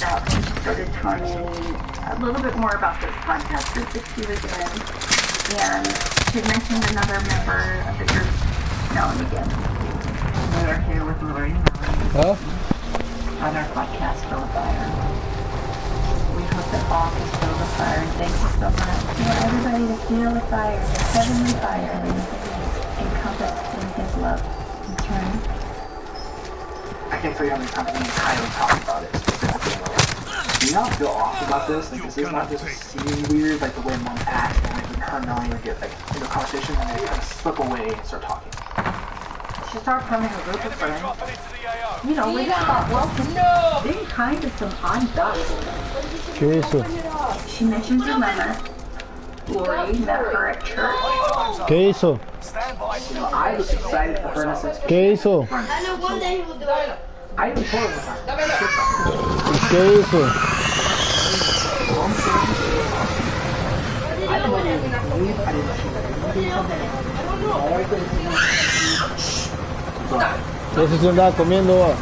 out and she started telling me a little bit more about this podcast group that she was in. And she mentioned another member of the group, Melanie again. We are here with Lori and Melanie on our podcast, Fill the Fire. We hope that all can feel the fire, and thank you so much. We want everybody to feel the fire, the heavenly fire that is encompassed in His love. Turn. I can't tell you how many times me and Kylie talked about it specifically. Do you not feel off about this? Like, is this not just seeming weird, like the way Mom acts, and like her and Melanie would get like into a conversation and they kind of slip away and start talking? She started forming a group of friends. You know, we just thought, well, being kind to some odd ducks. ¿Qué es eso? She mentioned your mother. Lori met her at church. ¿Qué hizo? You know, I was excited for her in a sense. ¿Qué hizo? I know one day he will do it. I even told her this time. ¿Qué hizo? I didn't leave. I didn't see her. All I could see. Ese se andaba comiendo.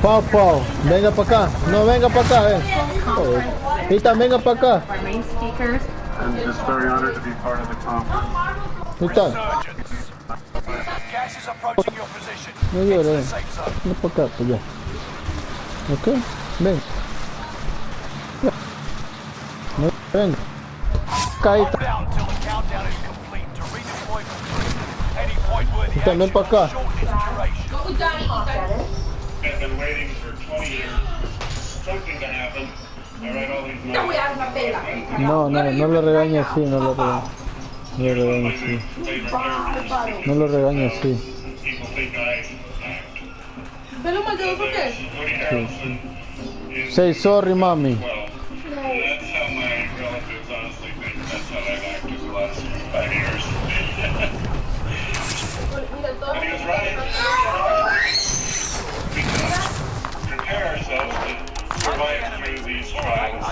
Pau, Pau, venga para acá. No, venga para acá, Ethan, venga para acá. Our main speakers. I'm just very honored to be part of the conference. Ethan, Gas is approaching your position. no llores. Ven para acá, pues ya. Ok, ven. No, ven. Caíta. Hold out until the countdown is complete to redeploy complete. Any point where the Ethan, ven para acá. I've been waiting for 20 years. Something to happen. I write all these notes. No, no lo regañes así, no lo regañes. No lo regañes así. No lo regañes así. People think I act. ¿Pero maldoso qué? Woody Harrelson is Say sorry, mommy. 12. That's how my relatives honestly think. That's how I've acted the last 5 years. And he was right. We can prepare ourselves to survive through these trials.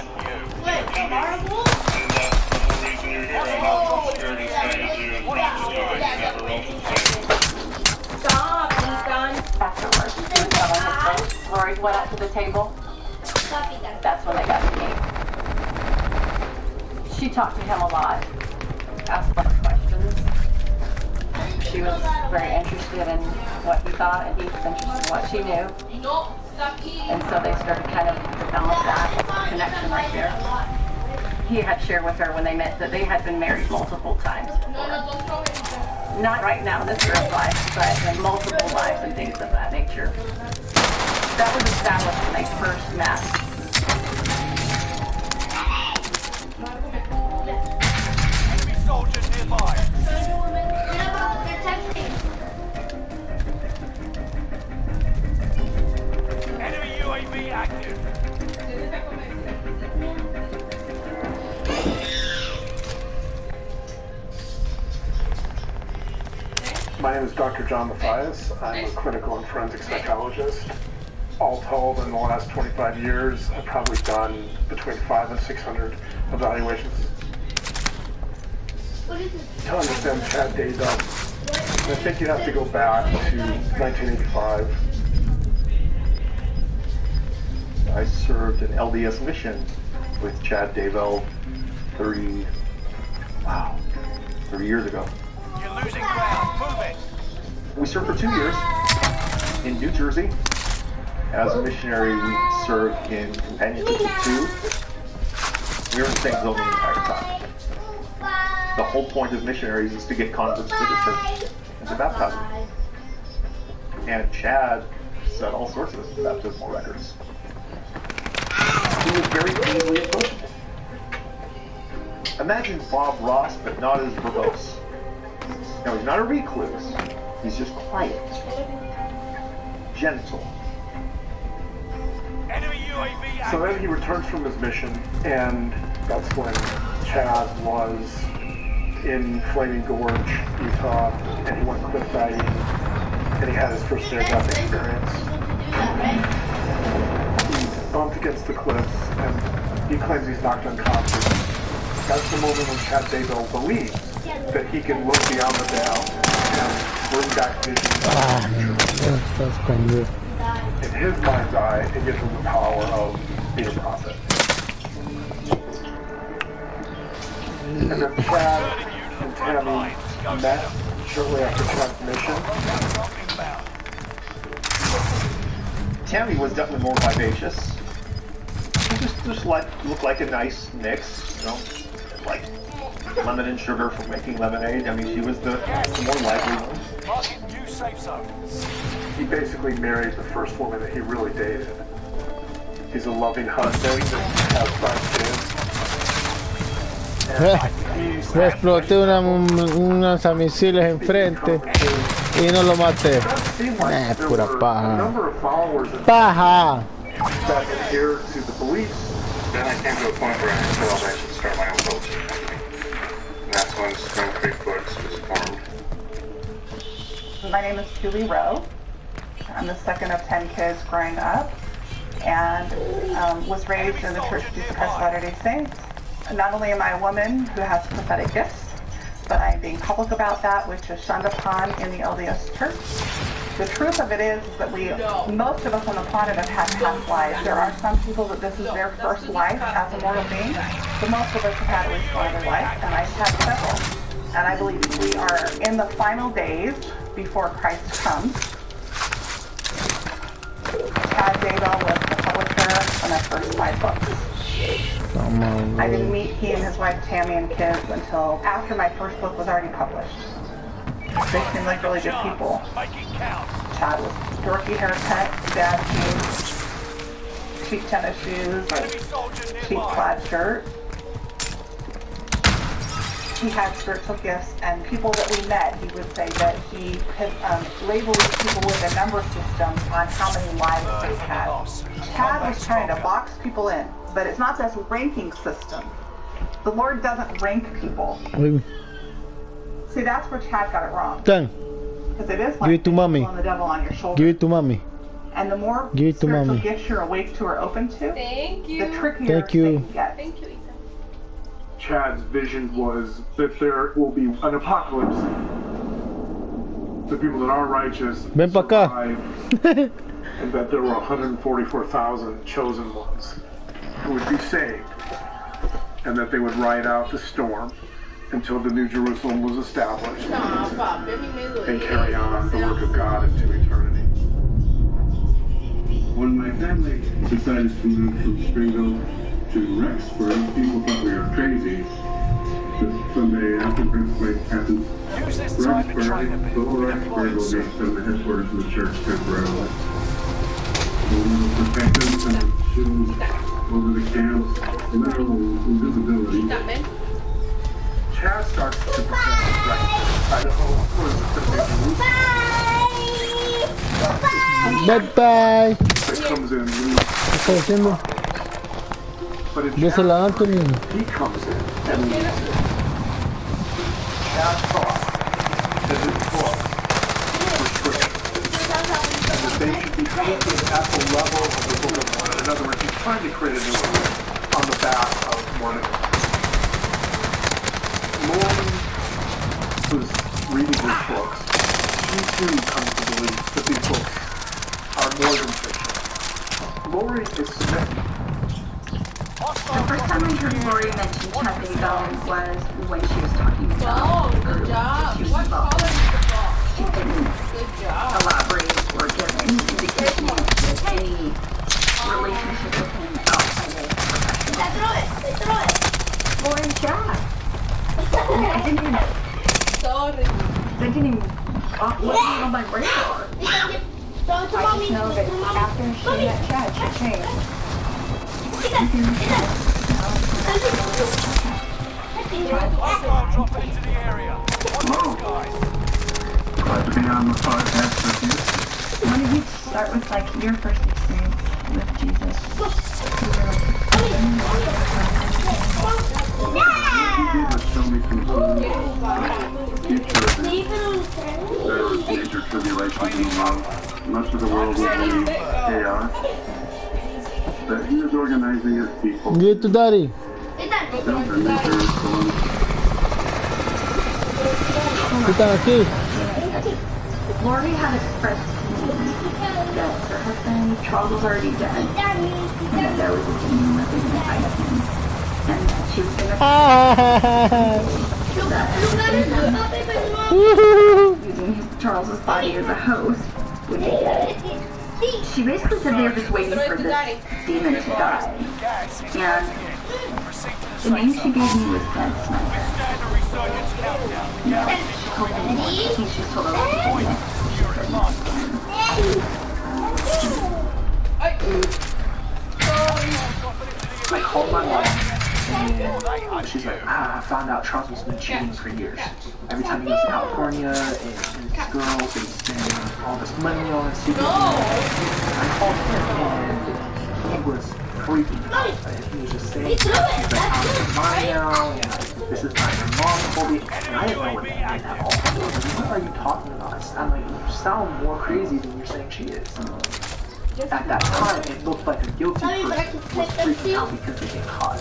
Wait, horrible? And that's the whole reason you're here. I know the Spirit is guiding you and prompted you and you never wrote the table. Stop, Ethan. Afterwards, she was telling us that Lori went up to the table. Stop, Ethan. That's when they got to meet. She talked to him a lot, asked a lot of questions. She was very interested in what he thought, and he was interested in what she knew. No, stop eating. And so they started kind of develop that connection right there. He had shared with her when they met that they had been married multiple times before. Don't throw anything. Not right now in this girl's life, but in multiple lives and things of that nature. That was established when they first met. Enemy soldier nearby. They're texting. Enemy UAV active. My name is Dr. John Mathias. I'm a clinical and forensic psychologist. All told, in the last 25 years, I've probably done between 500 and 600 evaluations. What is this? To understand Chad Daybell, I think you have to go back to 1985. I served an LDS mission with Chad Daybell 30 years ago. You're losing ground. Move it. We served for 2 years in New Jersey. As a missionary, we served in Companionship 2. We were in the same zone the entire time. The whole point of missionaries is to get converts to the church and to baptize them. And Chad set all sorts of baptismal records. He was very easily approachable. Imagine Bob Ross, but not as verbose. Now, he's not a recluse. He's just quiet, gentle. Enemy UAV active. So then he returns from his mission, and that's when Chad was in Flaming Gorge, Utah, and he went cliff diving, and he had his first near-death experience. He's bumped against the cliffs, and he claims he's knocked unconscious. That's the moment when Chad Daybell believes that he can look beyond the veil and bring back vision. Estás conmigo. in his mind's eye, it gives him the power of being a prophet. And then Chad and Tammy met shortly after Chad's mission. Tammy was definitely more vivacious. She just like looked like a nice mix, you know, like lemon and sugar for making lemonade. I mean, she was the more likely one. Marking new safe zone. He basically married the first woman that he really dated. He's a loving husband and has 5 kids. Le exploté unos misiles enfrente y no lo maté. Pura paja. Paja. That adhere to the beliefs. Then I came to a point where I felt I should start my own publishing company. And that's when Spring Creek Books was formed. My name is Julie Rowe. I'm the second of 10 kids growing up and was raised in the Church of Jesus Christ of Latter-day Saints. Not only am I a woman who has prophetic gifts, but I'm being public about that, which is shunned upon in the LDS Church. The truth of it is that most of us on the planet have had past lives. There are some people that this is their first life as a mortal being, but most of us have had at least one other life, and I've had several. And I believe we are in the final days before Christ comes. Chad Daybell was the publisher on my first 5 books. I didn't meet he and his wife Tammy and kids until after my first book was already published. They seemed like really good people. Chad was dorky haircut, dad jeans, cheap tennis shoes, cheap plaid shirt. He had spiritual gifts, and people that we met, he would say that he could label these people with a number system on how many lives they've had. Chad was trying to box people in, but it's not this ranking system. The Lord doesn't rank people. See, that's where Chad got it wrong. Done. Because it is Give it to mommy. the devil on your shoulder. Give it to mommy. And the more Give it to spiritual mommy. gifts you're awake to or open to, Thank you. the trickier Thank you. they can get. Thank you, Ethan. Chad's vision was that there will be an apocalypse. The people that are righteous Ven pa' acá. survive, and that there were 144,000 chosen ones who would be saved, and that they would ride out the storm until the New Jerusalem was established and carry on the work of God into eternity. When my family decided to move from Springville to Rexburg, people thought we were crazy. Just someday after Prince happened, Use this time to train a Rexburg, bit. little Rexburg will become the headquarters of the church temporarily. We will protect them from shoes over the camps, literal invisibility. Chad starts to present Idaho was the Bye bye. that comes in ¿Qué está haciendo? but in Désela a Anthony. he comes in and leads it. Chad thought that his book was scripture, and that they should be taken at the level of the Book of Mormon. In other words, he's trying to create a new one on the back of Mormonism. Lauren was reading his books. She too comes to believe that these books are more than fiction. Lori is submitting. The first time I heard Lori mention Chad Daybell was when she was talking about Oh, good job. she was What involved. color is the ball? She didn't Good job. elaborate or give any indication of any relationship with him outside of professional. Throw it. Lori Chad. I didn't even, Sorry. that didn't even wasn't on my radar. Throw it to I just mommy. know that after she met Chad, she changed. Hostile dropping into the area. Watch those guys. Glad to be on the podcast with you. When did you start with like your first experience with Jesus? He did was show me some future there was major tribulation in much of the world will be chaos. But he was organizing his people. Give it to daddy. Children in Jerusalem. ¿Qué están aquí? Lori had expressed to me that her husband, Charles, was already dead, and that there was a demon living inside of him, and that she was going to using Charles's body as a host would be dead. She basically said they were just waiting for this demon to die, and the name she gave me was Dead Sniper. No, I think she's told other people yet. I called my mom, and she's like, I found out Charles has been cheating for years. Every time he goes to California, and these girls, they spend all this money on it. I called him, and he was freaking out. He was just saying, he's like, I'm mine now, and this is not your mom told me, and I didn't know what that meant at all. I was like, what are you talking about? I'm like, you sound more crazy than you're saying she is. At that time, it looked like a guilty person was freaking out because they get caught.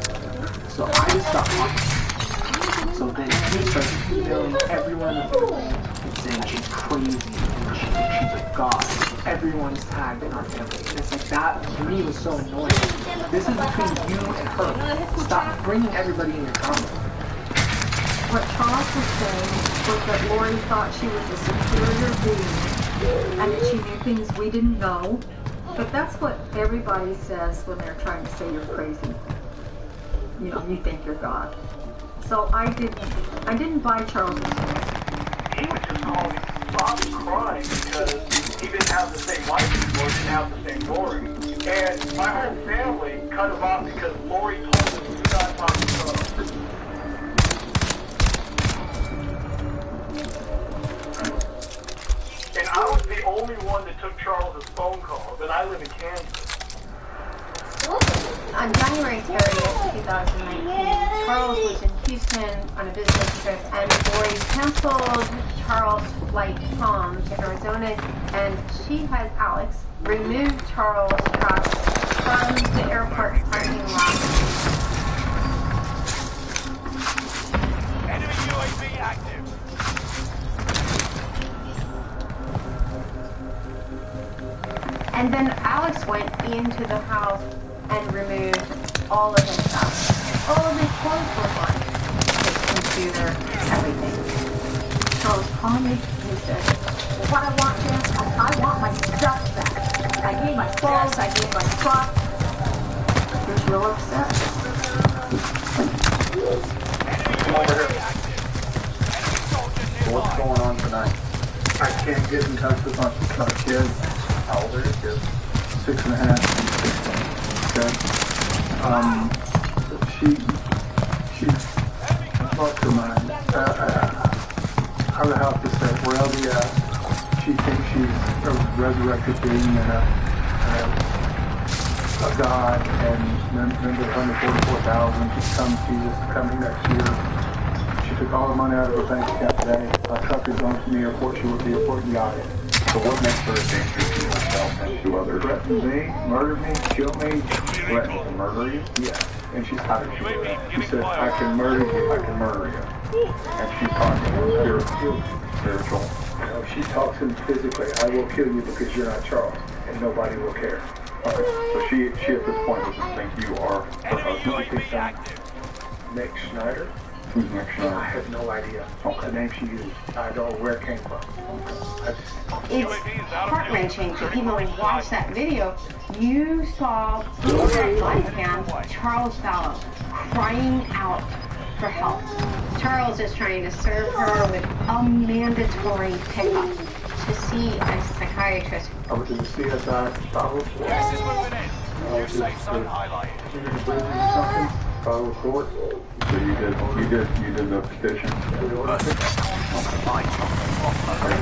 So I just stopped talking. So then he started emailing everyone and saying she's crazy and she's a god. Everyone's tagged in our family. And it's like that, to me, was so annoying. This is between you and her. Stop bringing everybody in your comment. What Charles was saying was that Lori thought she was a superior being and that she knew things we didn't know. But that's what everybody says when they're trying to say you're crazy. You know, you think you're God. So I didn't buy Charles's story. He was just calling Bobby crying because he didn't have the same life as Lori, didn't have the same Lori. And my whole family cut him off because Lori told him he was not talking to Charles. And I was the only one that took Charles's phone calls, and I live in Kansas. On January 30th, 2019, Charles was in Houston on a business trip, and Lori canceled Charles' flight home to Arizona, and she had Alex remove Charles' truck from the airport parking lot. Enemy UAV active. And then Alex went into the house and removed all of his stuff. All of his clothes were gone. His computer, everything. Charles called me and he said, well, what I want, Jess, I want my stuff back. I gave my clothes, I gave my truck. He was real upset. Come over here. What's going on tonight? I can't get in touch with my kids. How old are your kids? 6.5 and 16. She lost her mind. I would have to say, well, she thinks she's a resurrected being and a god, and remember 144,000. She's coming next year. She took all the money out of her bank account today. My truck is going to the airport. She will be reporting the audit. So what makes her a danger to herself and to others? Threatened me, murdered me, killed me. Threatened to murder you? Yeah. And she's how did she do that? She said, I can murder you, I can murder you. And she's talking spiritual. You know, she talks to me physically, I will kill you because you're not Charles, and nobody will care. Okay. So she at this point doesn't think you are her Enemy husband. UAV active. Nick Schneider? Who's Nick I Schneider? have no idea. The name she used, I don't know where it came from. It's heart-wrenching to even watch that video. You saw in that live cam Charles Fallow crying out for help. Charles is trying to serve her with a mandatory pickup to see a psychiatrist. I went to the CSI Fallow. Gas is moving in. New safe zone highlighted. Something, Fallow Court. So you did the petition.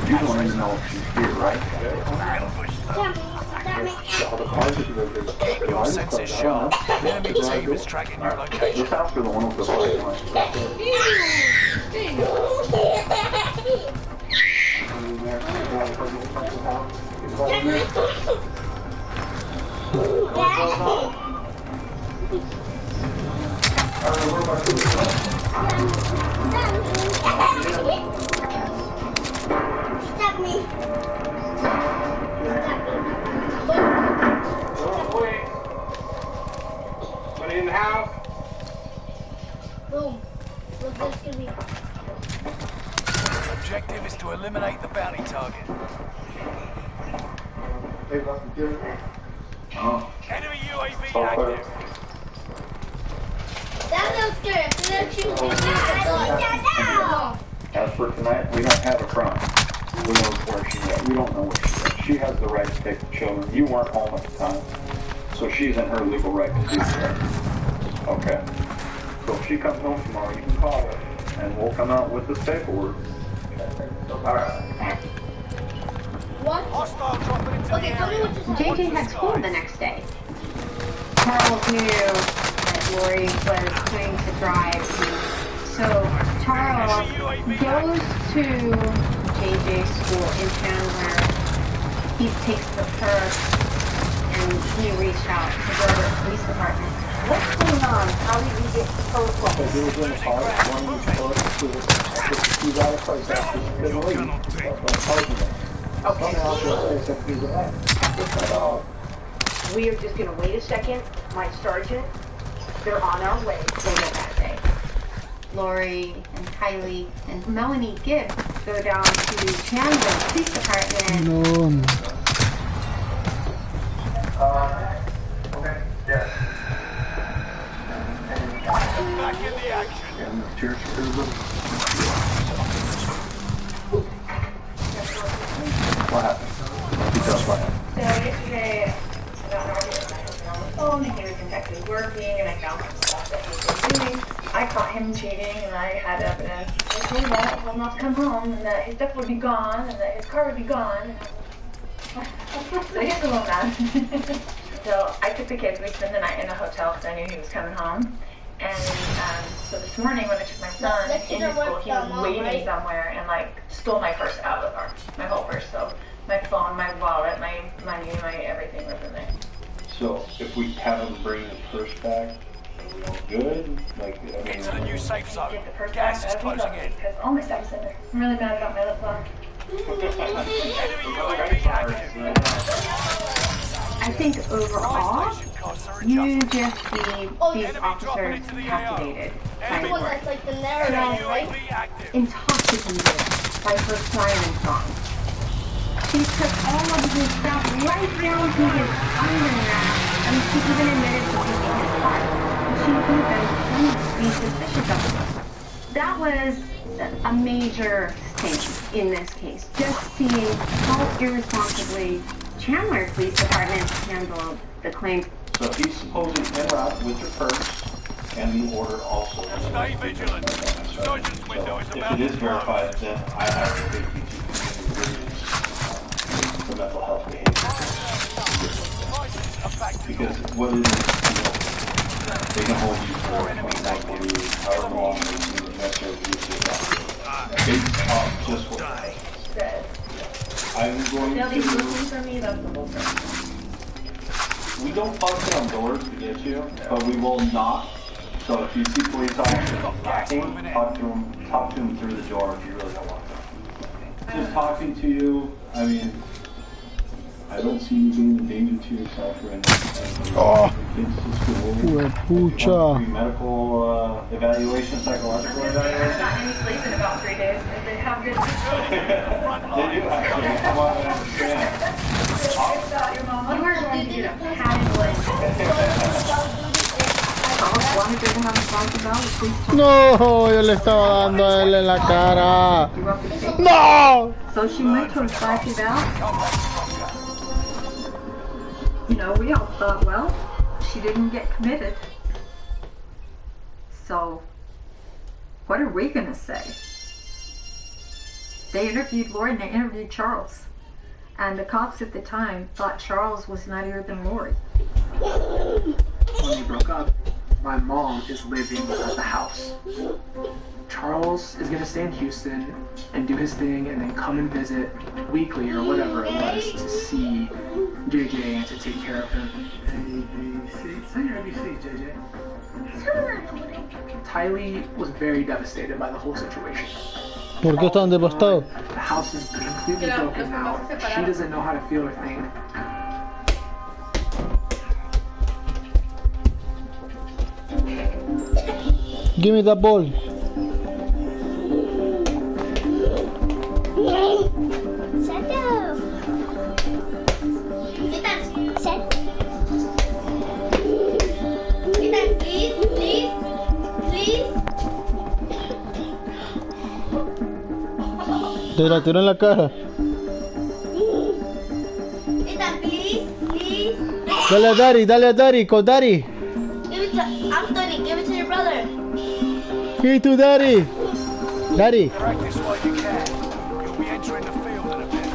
You don't even know if she's here, right? All the parts of the Your senses sharp. The enemy team is tracking your location. Look after the one with the black Money in the house. Boom. Look, this could be. Objective is to eliminate the bounty target. Oh, Enemy UAV okay. active. That looks good. So then she can now. As for tonight, we don't have a crime. We know where she's at. We don't know where she's at. She has the right to take the children. You weren't home at the time, so she's in her legal right to do that. Okay. So if she comes home tomorrow, you can call her, and we'll come out with this paperwork. All right. What? Hostile dropping into Okay, the tell me area. what you said. JJ had school the next day. Charles knew that Lori was going to drive, so Charles goes to JJ's school in Chandler. He takes the purse and he reached out to go to the police department. What's going on? How did we get so close? He was in the car, one of the cars, he got a price after he couldn't leave. Okay. Somehow, We are just gonna wait a second. My sergeant, they're on our way later that day. Lori and Kylie and Melanie Gibbs go down to Chandler Police Department. No. Okay, yeah. Back in the action. cheers for everybody. What happened? Tell us what happened. So yesterday, I got an argument with my husband on the phone, and he was actually working, and I found some stuff that he was doing. I caught him cheating, and I had evidence. I told him I told him not to come home, and that his stuff would be gone, and that his car would be gone. So he gets a little mad. So I took the kids. We spent the night in a hotel because I knew he was coming home. And so this morning when I took my son into school, he was waiting somewhere and like stole my purse out of the car, my whole purse. So my phone, my wallet, my money, my everything was in there. So if we have them bring the purse back, are we all good? Like, I mean, Into the new safe zone. Get the purse Gas back is out of closing in. because all my stuff's in there. I'm really mad about my lip gloss. Enemy UAV active. I think overall, Station costs are you adjusted. just need these officers captivated by Enemy One Lori. that's like the narrative, right? UAV active. Intoxicated by her siren song. She took all of his stuff right down to his iron rack, and she even admitted to taking his car. She even claimed to be suspicious of him. That was a major stain in this case. Just seeing how irresponsibly Chandler Police Department handled the claim. so if he's supposedly en route with your purse, and the order also. Stay vigilant. Sergeant's window is If about it is to close. verified, then I have to take you to for mental health behavior. Because what it is, they can hold you for 24 days, however long they see the necessary use of that. Based off just what I'm going They'll be looking to. for me, that's the whole thing. We don't bust down doors to get you, but we will knock. So if you see police officers knocking, talk to them through the door if you really don't want to. Just talking to you, I mean, I don't see you being a danger to yourself or anything. Oh. Kids to school. Huepucha. Medical evaluation, psychological I've evaluation. not any sleep in about 3 days. They have good They do actually. Come on, I understand. about your mama. You are going to get a padded leg. Charles wanted her to have a sponsored ballot. Please tell No, yo le estaba dando a él en la cara. you up the state. No. So she went to advise you out. You know, we all thought, well, she didn't get committed. So, what are we gonna say? They interviewed Lori and they interviewed Charles. And the cops at the time thought Charles was nuttier than Lori. When we broke up, my mom is living at the house. Charles is gonna stay in Houston and do his thing and then come and visit weekly or whatever it was to see JJ and to take care of him. Say your ABC, JJ. Tylee was very devastated by the whole situation. ¿Por qué estaban devastados? The house is completely broken now. She doesn't know how to feel a thing. Give me that ball. Te la tiró en la cara. Dale a Daddy, con Daddy. Give it to Anthony, give it to your brother. Give it to Daddy. Daddy. Practice while you can. You'll be entering the field in a bit.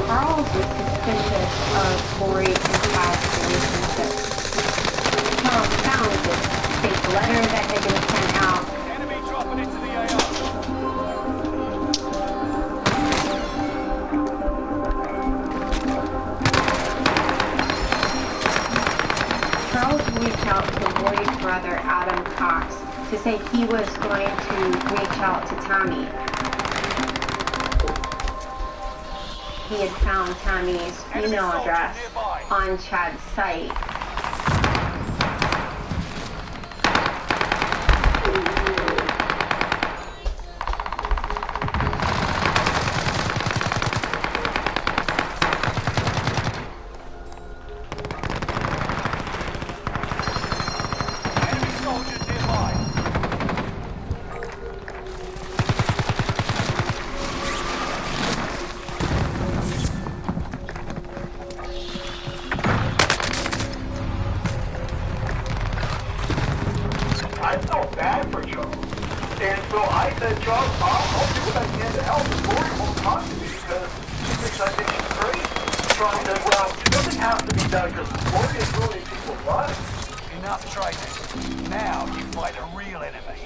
Charles was suspicious of Lori's past relationship. Charles found this fake letter that had been sent out. Enemy dropping into the AR. Charles reached out to Lori's brother, Adam Cox, to say he was going to reach out to Tommy. He had found Tommy's email address on Chad's site. Enemy soldiers nearby. I felt bad for Charles. And so I said, Charles, I'll do what I can to help. And Lori won't talk to me because she thinks I think she's crazy. Charles said, well, it doesn't have to be done because Lori is ruining people's lives. Enough training. Now you fight a real enemy.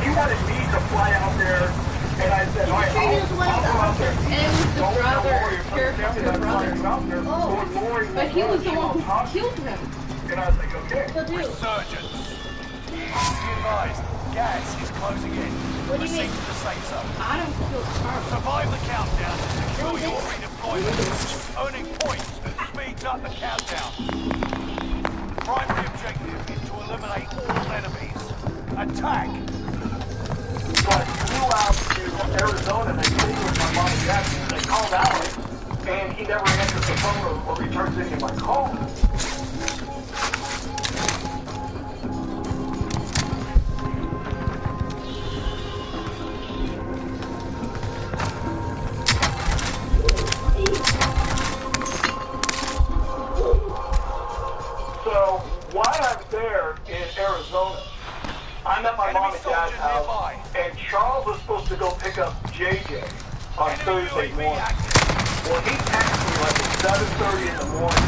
He wanted me to fly out there, and I said, all right, I'll go out there. And the Don't brother, worry, if your I'm brother. out there. Oh, So Lori but he was the one who killed him. And I was like, okay. Resurgence. Be advised, gas is closing in. What do you Proceed mean? to the safe zone. Adam killed Charles. Survive the countdown to secure your redeployment. Earning points speeds up the countdown. Primary objective is to eliminate all enemies. Attack! So I flew out to Arizona and I stayed with my mom and dad and I called Alex and he never answers the phone or returns any of my calls. So while I'm there in Arizona, I'm at my mom and dad's house, and Charles was supposed to go pick up JJ on Thursday morning. Well, he texted me like at 7:30 in the morning.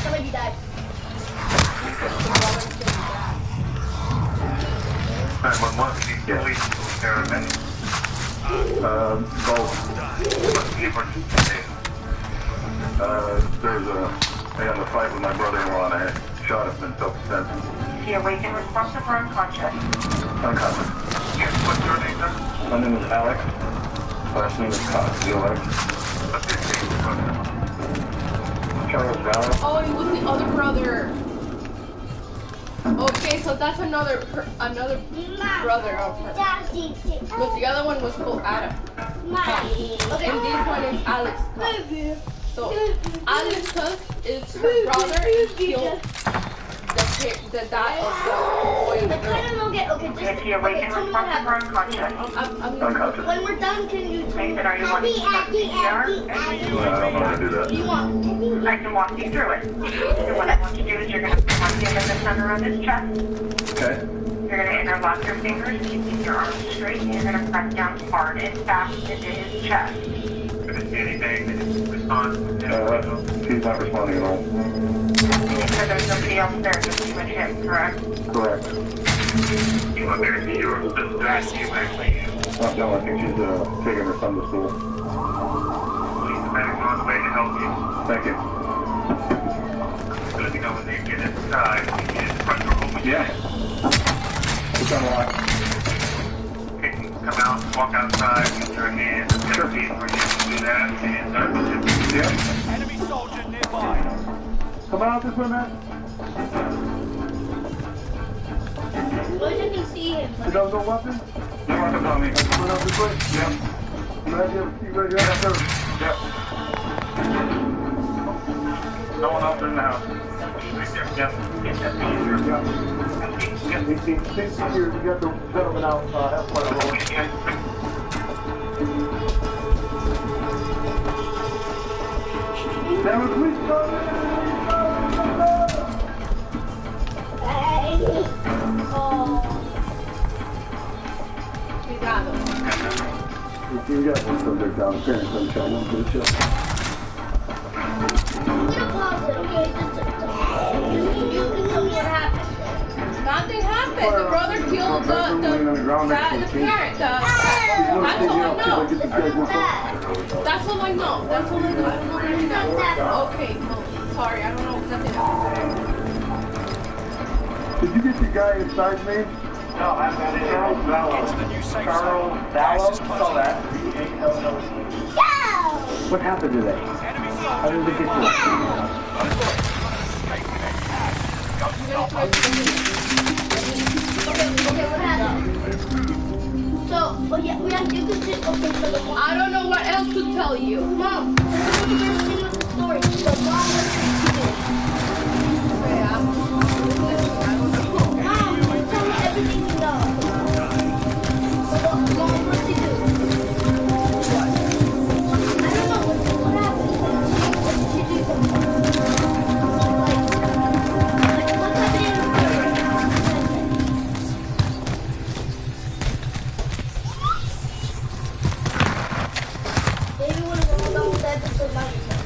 Somebody died. There's I got in a fight with my brother-in-law and I shot him in self-defense. He awakened responsive or unconscious. Unconscious. Yes, what's your name, sir? My name is Alex. Last name is Cox. Charles Valor. Oh, it was the other brother. Okay, so that's another brother of her. But the other one was called Adam. And this one is Alex Cox. So Alex Cox is her brother and killed the the dot of the boy and the girl. If you awaken responsive or unconscious. Unconscious. When we're done, can you Nathan, are you wanting to start CPR? I don't know how to do that. I can walk you through it. So what I want you to do is you're going to press the limit center on his chest. Okay. You're going to interlock your fingers, keeping your arms straight, and you're going to press down hard and fast into his chest. If it's anything, respond. He's not responding at all. You said there's nobody else there, just you and him, correct? Correct. You want there to be your sister, actually. No, I think she's taking her son to school. Please, depending on the way to help you. Thank you. So if you know when they get inside, you get the front door open. Yeah. It's unlocked. Okay, come out, walk outside, use your hands, get your feet where you can do that, and start with it. Yeah. Enemy soldier nearby. Come out this way, man. Well, you can see him. You don't know weapons? No weapons on me. Coming out this way? Yeah. You ready to have Yeah. No one else in the house. Yeah. Yeah. Think here, you got the gentleman out, that's part of the road. There was police coming! We got him. You got one subject down the parents, I'm trying to do the show. You can tell me what happened. Nothing happened. The brother killed the parent. That's all I know. That's all I know. I don't know anything else. Okay, no. Sorry, I don't know. Nothing happened. Did you get your guy inside me? No, I've got it. Charles Vallow. Get to the new safe Charles zone. Vallow, Gas is saw closing. that. What happened today? Enemy How did soldier they get you? Okay, what happened? So, you can just, okay, so the I don't know what else to tell you. Mom, this is the beginning of the story. So, Mom, what did you do? Okay, I'm listening. I don't know. Mom, tell me everything you know. So, Mom, what did you do? What? I don't know. What happened? What did you do? Like, what's happening in the story?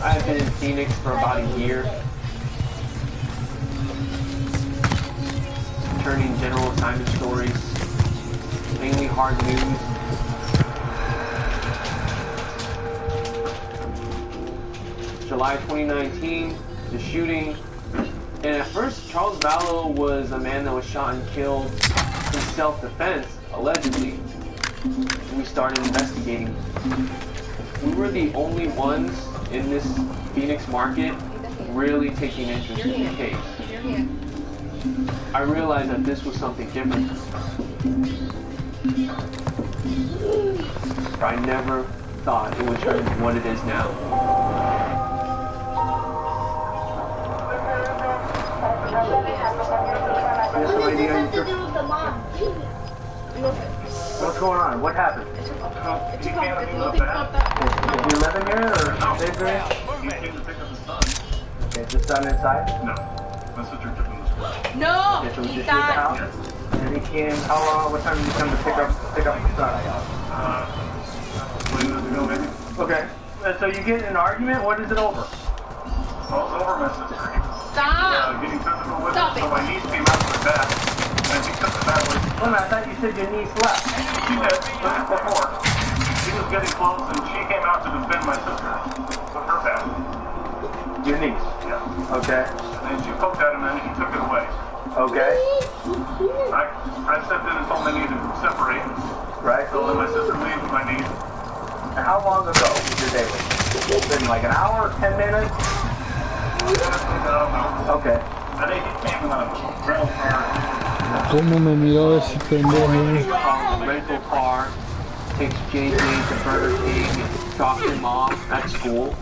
I've been in Phoenix for about a year, turning General Assignment stories, mainly hard news. July 2019, the shooting, and at first Charles Vallow was a man that was shot and killed in self-defense, allegedly. We started investigating. We were the only ones in this Phoenix market really taking interest in the case. I realized that this was something different. I never thought it would turn into what it is now. This lady on your... What's going on? What happened? Is you living here or live here? He came to pick up his son. Okay, is the son inside? No. My sister took him to school. No! Okay, so we He just leave the died. house? And he came, how long, what time did you come to pick up the son? 20 minutes ago, maybe. Okay, so you get in an argument, what is it over? Well, it's over, my sister. Stop! Getting physical with Stop him, it. so my niece came out of the back, and she took the bad way. Wait a minute, I thought you said your niece left. She did, but before. He was getting close, and she came out to defend my sister with her family. Your niece? Yeah. Okay. And she poked at him, and he took it away. Okay. I stepped in and told my niece to separate. Right. So let my sister leave with my niece. And how long ago was your day? It's been like an hour, 10 minutes? Okay. I think he came in a rental car. ¿Cómo me miró ese pendejo? Rental car, takes JJ to Burger King and drops him off at school.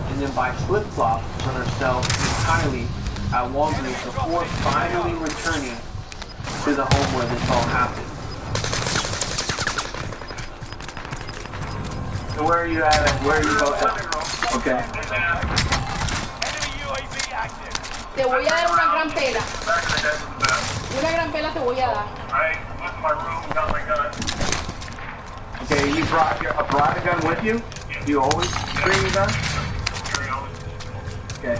And then buys flip-flops for herself and Kylie at Walgreens before finally returning to the home where this all happened. So where are you at? Where are you both at? Okay. Te voy a dar una gran pela. Una gran pela te voy a dar. Okay, you brought a gun with you? You always bring a gun? Okay.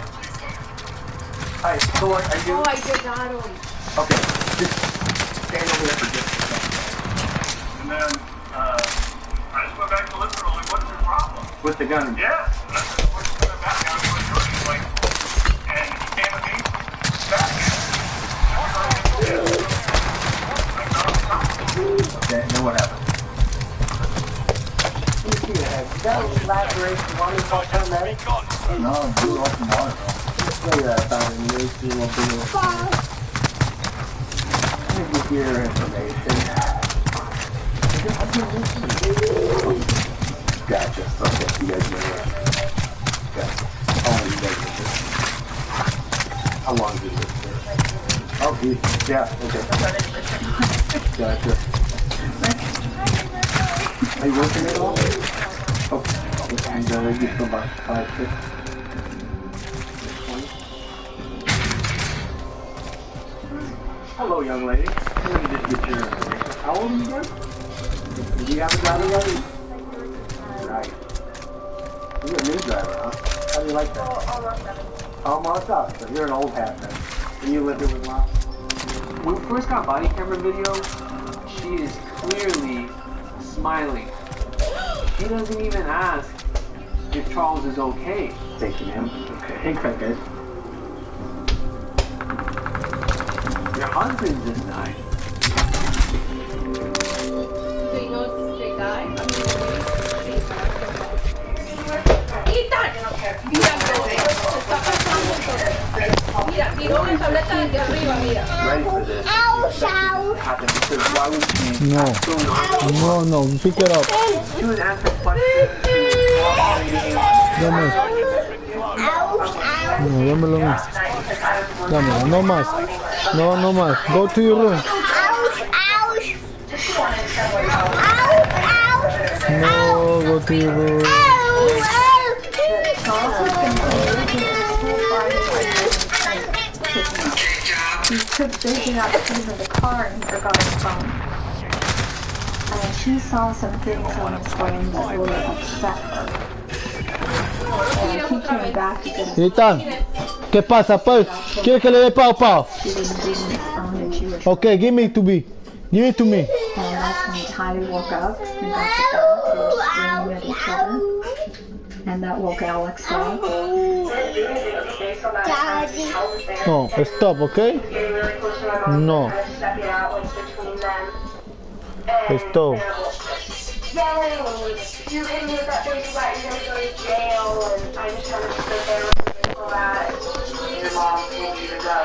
Alright, so are you... Oh, I did not. Okay, just stand over there for just a second. And then, I just went back to literally, what's your problem? With the gun? Yeah. And he came with me back. Okay, and then what happened? That was elaboration. Want me to call paramedics? No, you off the water. Say that about it. You see what we do. Let me get your information. Gotcha. Okay, you guys know that. Gotcha. How long you guys been here? How long have you lived here? Oh, yeah, okay. Gotcha. Are you working at all? Okay. And you still about 5, 6? Hello, young lady. Let me just get your information. How old are you again? Do you have a driver's license? Nice. You're a new driver, huh? How do you like that? Almost up. So you're an old hat then. And you live here with Mom? When we first got body camera video, she is clearly smiling. She doesn't even ask if Charles is okay. Thank you, ma'am. Okay. Hey, Craig, guys. Your husband just died. So you know they died? Ethan! Mira, se está pasando todo. Mira, tiró una tableta desde arriba, mira. Ready for this? Happened because why would she... No. No, pick it up. She was answering questions. Dame. No, dámelo a mí. Dámelo, no más. No más. Go to your room. No, go to your room. He took Daisy out to clean in the car and he forgot his phone. And she saw some things on his phone that really upset her. And he came back to get his Ethan, ¿qué pasa, pues? ¿Quieres que le dé pao pao? She didn't give me his phone and she was... Okay, give it to me. Give it to me. And that's when Ty woke up and got the gun. They were screaming at each other. And that woke Alex up. No, stop, okay? No. Stop. Yeah, you hit me with that big fight, you're gonna go to jail, and I just had to sit there and go at it. Your mom told you to go.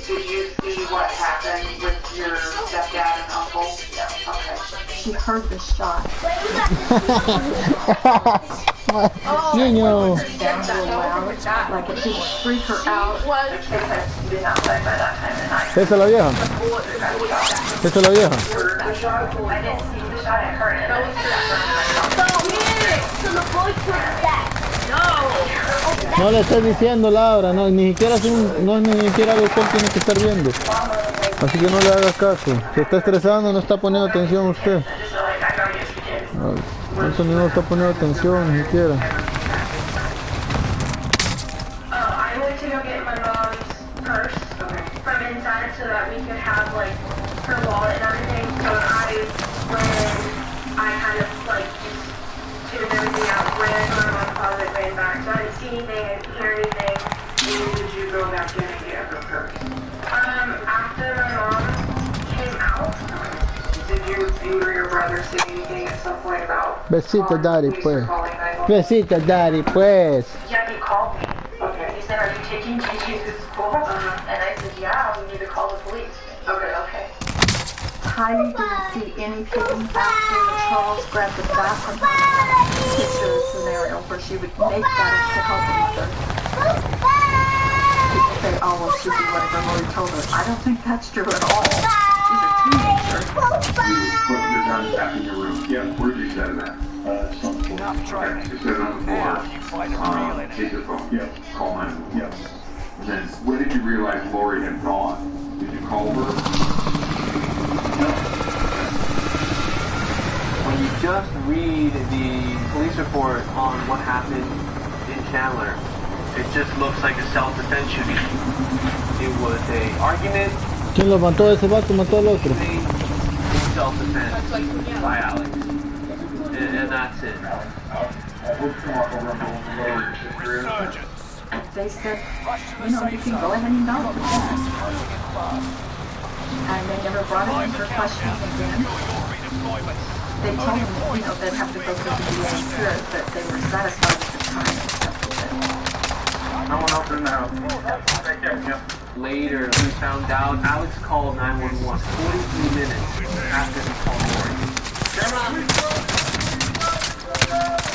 Did you see what happened with your stepdad and uncle? No. Okay. She heard the shot. Niño. Down real loud, like it didn't freak her out. ¿Esa es la vieja? ¿Esa es la vieja? No le estoy diciendo, Laura, no, ni siquiera es no es ni siquiera lo que él tiene que estar viendo. Así que no le hagas caso. Se está estresando, no está poniendo atención usted. Eso no está poniendo atención, ni siquiera. I went to go get my mom's purse from inside so that we could have like her wallet and everything. So when I kind of like just took everything out, ran to my mom's closet, ran back. So I didn't see anything, I didn't hear anything. When did you go back in and get her purse? After my mom came out. Did you or your brother say anything at some point about Besito, daddy, pues. Besito, daddy, pues. Yeah, he called me. Okay. He said, "Are you taking Gigi to school?" And I said, "Yeah, we need to call the police." Okay. Heidi didn't see anything after Charles grabbed the bathroom picture scenario where she would make that to help him with her. say, oh, well, she did whatever Lori told her. I don't think that's true at all. She's a teenager. You put your gun back in your room. Yeah, where'd you set it at? Some floor. Okay, you set it on the floor. Take your phone. Yep. Call 911. Yep. And then, when did you realize Lori had gone? Did you call her? No. When you just read the police report on what happened in Chandler, it just looks like a self-defense shooting. It was a argument. ¿Quién lo mató? Ese vato mató al otro. Self-defense by Alex. And that's it. They said, you know, you can go ahead and go. And they never brought him in for questions again. They told him, you know, they'd have to go through the DA first, but they were satisfied with the time and stuff with it. No one else in the house. Take care. Yep. Later, we found out Alex called 911 43 minutes after he called Lori.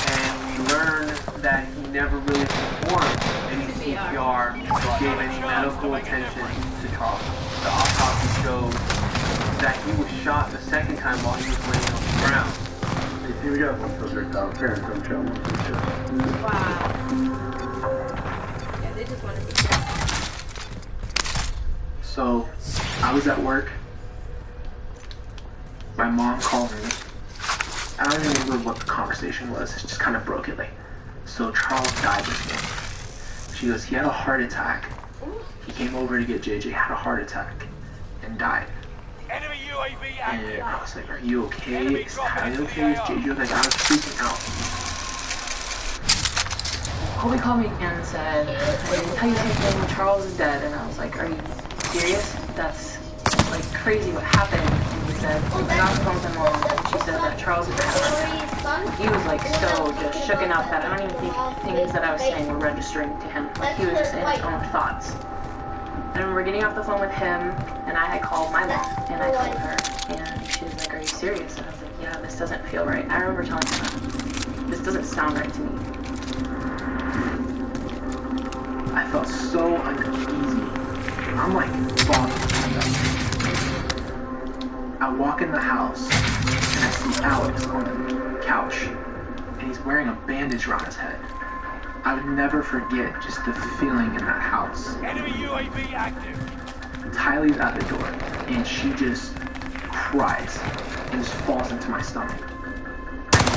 And we learned that he never really performed any CPR or gave any medical attention to Charles. The autopsy showed that he was shot the second time while he was laying on the ground. Hey, see, we got some subject out. Parents don't show them. Wow. Yeah, they just want to be careful. So, I was at work. My mom called me. I don't even remember what the conversation was. It just kind of broke it. Like, so Charles died this morning. She goes, he had a heart attack. He came over to get JJ, had a heart attack, and died. Enemy UAV active. And I was like, are you okay? Is Tyler okay? Is JJ okay? I was freaking out. Colby called me again and said, I didn't tell you something, Charles is dead. And I was like, are you serious? That's like crazy what happened. And he said, I got the phone with my mom, and she said that Charles had had a heart attack. He was like so just shooken up that I don't even think things that I was saying were registering to him. Like he was just in his own thoughts. I remember getting off the phone with him, and I had called my mom, and I told her, and she was like, are you serious? And I was like, yeah, this doesn't feel right. I remember telling her that. This doesn't sound right to me. I felt so uneasy. I'm like bothered. I walk in the house, and I see Alex on the couch, and he's wearing a bandage around his head. I would never forget just the feeling in that house. Enemy UAV active. Tylee's at the door, and she just cries and just falls into my stomach.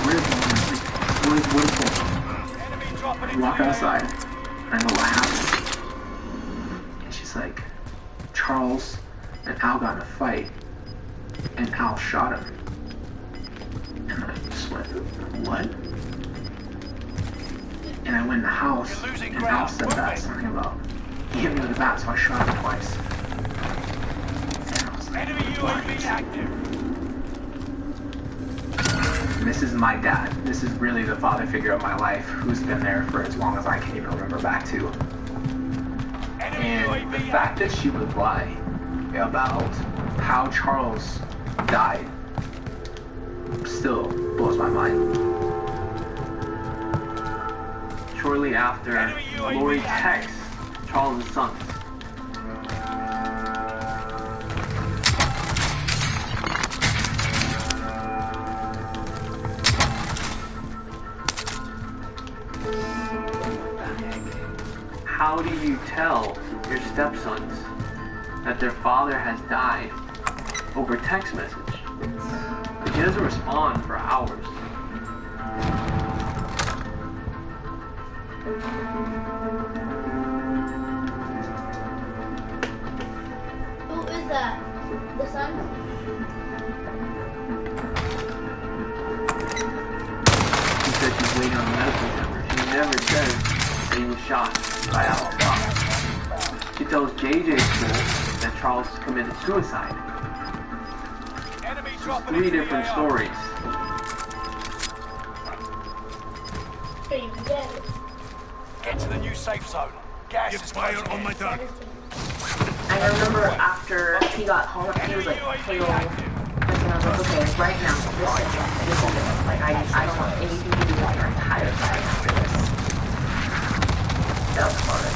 What is going on? I walk outside, and I know what happened. And she's like, Charles and Al got in a fight, and Al shot him. And I just went, what? And I went in the house, and Al said that something about, he hit me with a bat, so I shot him twice. And I was like, what? This is my dad. This is really the father figure of my life, who's been there for as long as I can even remember back to. And the fact that she would lie about how Charles died still blows my mind. Shortly after, Lori texts Charles' son. How do you tell your stepsons that their father has died over text message? Like, he doesn't respond for hours. Who is that? The son? She said she's waiting on the medical examiner. She never says that he was shot by Al Fox. She tells JJ's school that Charles committed suicide. Three different stories. Get to the new safe zone. Gas is fire on my target. I remember after he got home, he was like pale. And I was like, okay, right now, this is it. Like, I don't want anything to do with your entire life after this. That was hard.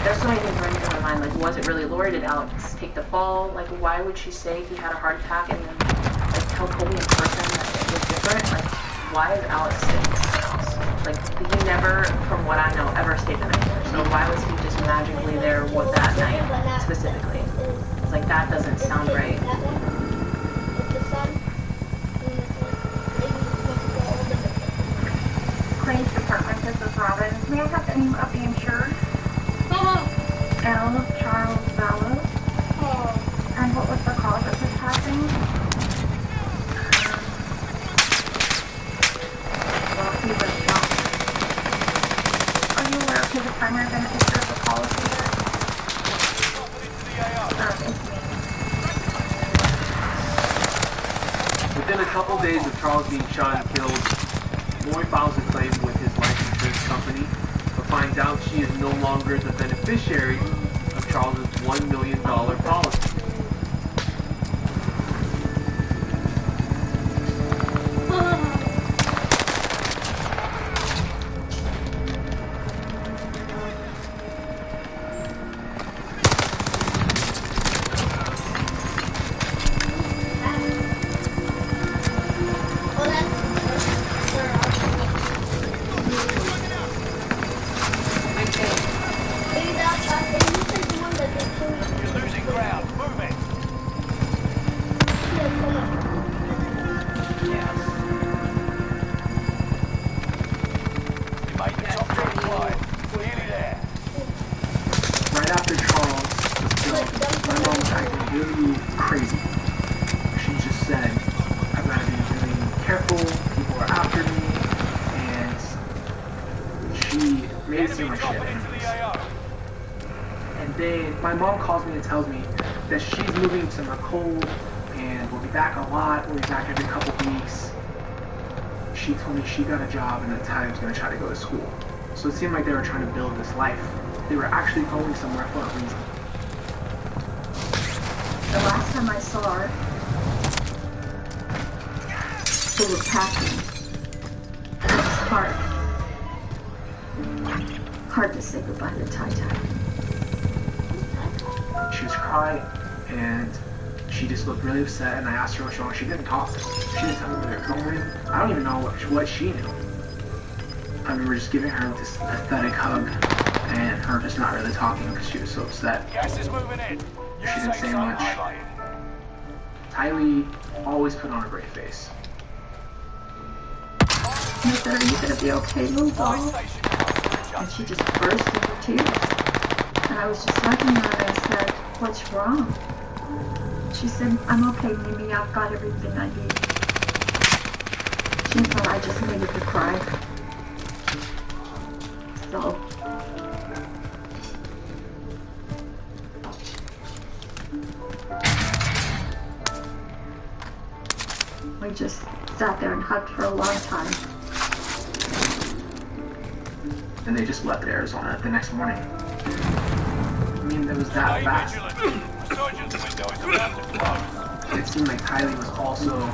there's so many things running through my mind. Like, was it really Lori? Did Alex take the fall? Like, why would she say he had a heart attack and then like tell Colby in person that it was different? Like, why is Alex sitting in the house? Like, he never, from what I know, ever stayed the night there. So why was he just magically there that night specifically? It's like, that doesn't sound right. Claims department, this is Robin. May I have the name of the insured? L. Charles Vallow. And what was the cause of his passing? Well, he was shot. Are you aware of who the primary beneficiary of the policy is? Within a couple days of Charles being shot and killed, Lori files a claim with his life insurance company, but finds out she is no longer the beneficiary of Charles's $1 million policy. You're losing ground. Move it. You made the top 25. Nearly there. Right after Charles was killed, my mom was acting really crazy. She just said, I've got to be really careful, people are after me, and she made it seem like shit. And then my mom calls me and tells me that she's moving to McCold and will be back a lot, will be back every couple weeks. She told me she got a job and that Ty was going to try to go to school. So it seemed like they were trying to build this life. They were actually going somewhere for a reason. The last time I saw her, it was packing. It was hard to say goodbye to Ty. She was crying and she just looked really upset, and I asked her what's wrong. She didn't talk. She didn't tell me where they're going. I don't even know what she knew. I remember just giving her this pathetic hug and her just not really talking because she was so upset. Gas is moving in. She didn't say much. Tylee always put on a brave face. I said, are you going to be okay, little doll? And she just burst into tears. And I was just hugging her and I said, what's wrong? She said, I'm okay, Mimi, I've got everything I need. She thought I just needed to cry. So, we just sat there and hugged for a long time. And they just left Arizona the next morning. I mean, it was that fast. It seemed like Tylee was also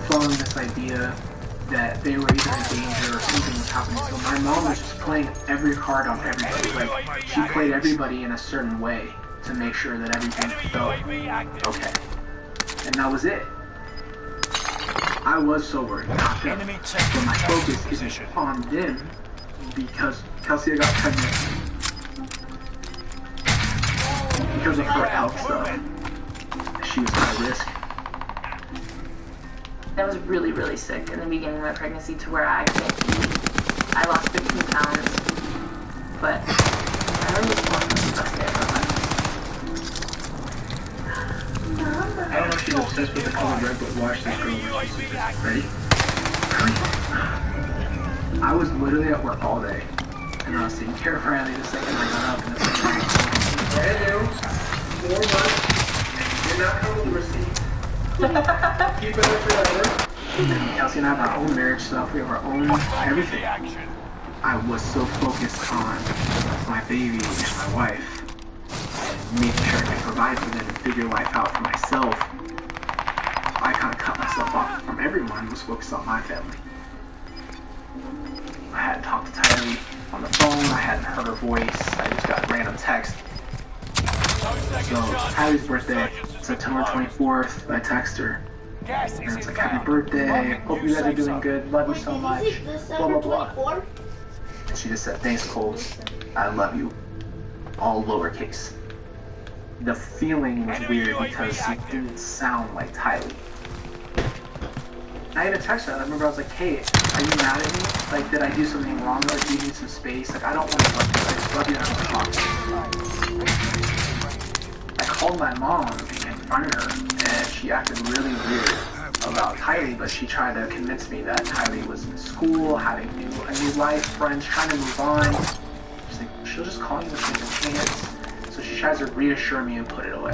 following this idea that they were either in danger or something was happening. So my mom was just playing every card on everybody. Like, she played everybody in a certain way to make sure that everything felt okay. And that was it. I was so worried about them. But my focus isn't on them because Kelsey got pregnant. Because of her health stuff. She was high risk. I was really, really sick in the beginning of my pregnancy to where I lost 15 pounds. But I really just wanted to stay at my I don't know if she's obsessed with the color red, but watch this girl when she's super. Ready? I was literally at work all day, and I was taking care of Riley the second I got up, and it's like, brand new, 4 months, you're not coming to receive. Keep it up forever. Kelsey and I have our own marriage stuff, we have our own everything. I was so focused on my baby and my wife, making sure I could provide for them and figure life out for myself. I kind of cut myself off from everyone and was focused on my family. I hadn't talked to Tylee on the phone. I hadn't heard her voice. I just got a random text. So Tylee's birthday, September 24th. I text her. And it's like, happy birthday. Hope you guys are doing good. Love you so much. Blah, blah, blah. And she just said, thanks, Coles. I love you. All lowercase. The feeling was weird because she didn't sound like Tylee. I had a text her. I remember I was like, hey, are you mad at me? Like, did I do something wrong? Like, do you need some space? Like, I don't want to love you. I just love you and I want to talk to you. I called my mom and confronted her, and she acted really weird about Tylee, but she tried to convince me that Tylee was in school, having a new life, friends, trying to move on. She's like, she'll just call you when she has a chance. So she tries to reassure me and put it away.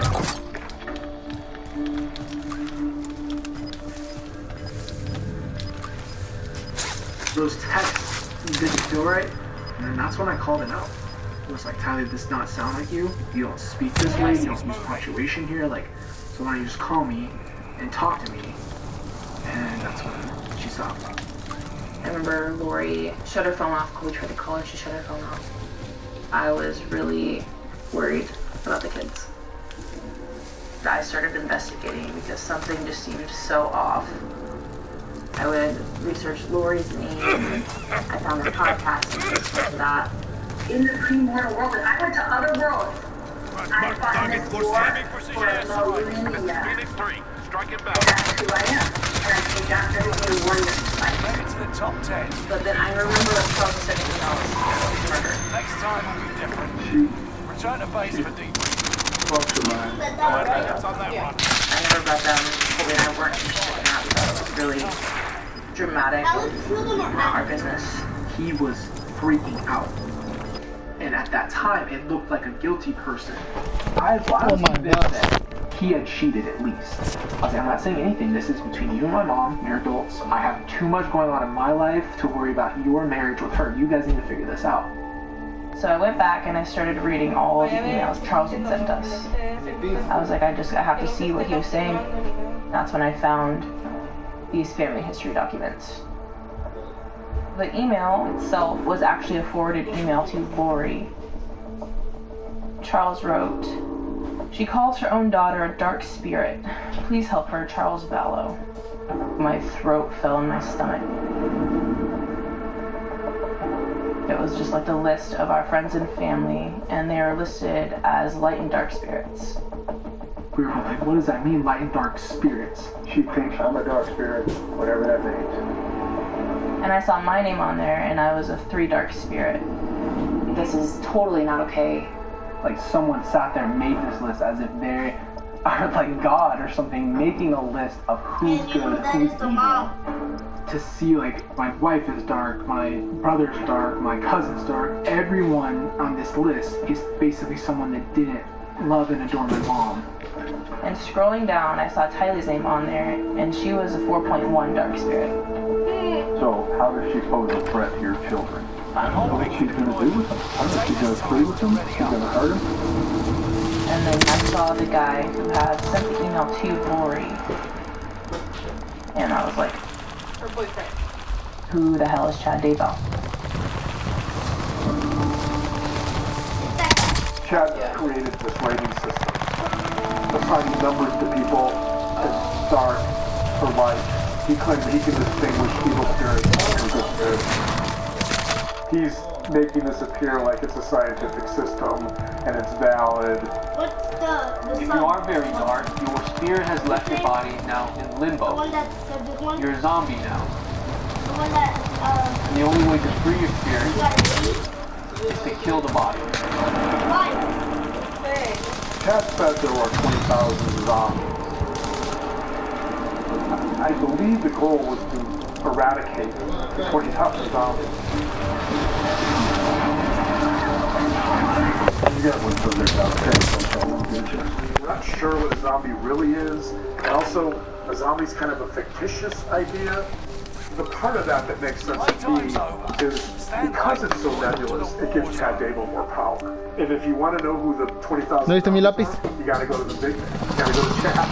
Those texts didn't feel right, and that's when I called it out. It was like, Tylee, this does not sound like you. You don't speak this way. You don't use punctuation here. Like, so why don't you just call me and talk to me? And that's when she stopped. I remember Lori shut her phone off. We tried to call her. She shut her phone off. I was really worried about the kids. I started investigating because something just seemed so off. I would research Lori's name. I found her podcast and things like that. In the pre-mortal world, and I went to other worlds. I find this war for millennia. Phoenix 3, striking back. That's who I am. And I take after the new warrior. Make it to the top 10. But then I remember that Charles said he was murdered. Next time will be different. Return to base for debrief. I never met them. Chloe and I weren't interested in that because it was really dramatic in our business. He was freaking out. And at that time, it looked like a guilty person. I was convinced that he had cheated at least. I was like, I'm not saying anything. This is between you and my mom. You're adults. I have too much going on in my life to worry about your marriage with her. You guys need to figure this out. So I went back and I started reading all of the emails Charles had sent us. I was like, I have to see what he was saying. That's when I found these family history documents. The email itself was actually a forwarded email to Lori. Charles wrote, she calls her own daughter a dark spirit. Please help her, Charles Vallow. My throat fell in my stomach. It was just like the list of our friends and family, and they are listed as light and dark spirits. We were like, what does that mean, light and dark spirits? She thinks I'm a dark spirit, whatever that means. And I saw my name on there, and I was a 3 dark spirit. This is totally not okay. Like someone sat there and made this list as if they are like God or something, making a list of who's good, who's evil. To see like, my wife is dark, my brother's dark, my cousin's dark. Everyone on this list is basically someone that didn't love and adore my mom. And scrolling down, I saw Tylee's name on there, and she was a 4.1 dark spirit. So, how does she pose a threat to your children? I don't know what she's going to do with them. I don't know if she's going to play with them, she's going to hurt them. And then I saw the guy who had sent the email to Lori. And I was like, her boyfriend. Who the hell is Chad Daybell? Chad created this rating system, assigning numbers to people as dark or light. He claims that he can distinguish evil spirits from good spirits. He's making this appear like it's a scientific system and it's valid. What's the If you are very dark, your spirit has left your body now in limbo. The one that's the big one? You're a zombie now. The one that, And the only way to free your spirit you gotta eat? is to kill the body. Why? Chad said there were 20,000 zombies. I believe the goal was to eradicate 20,000 zombies. You got one for there, I'm not sure what a zombie really is. And also, a zombie's kind of a fictitious idea. The part of that that makes sense to me is because it's so nebulous, it gives Chad Daybell more power. And if you want to know who the 20,000 ¿No viste mi lápiz? you gotta go to the big, you gotta go to Chad.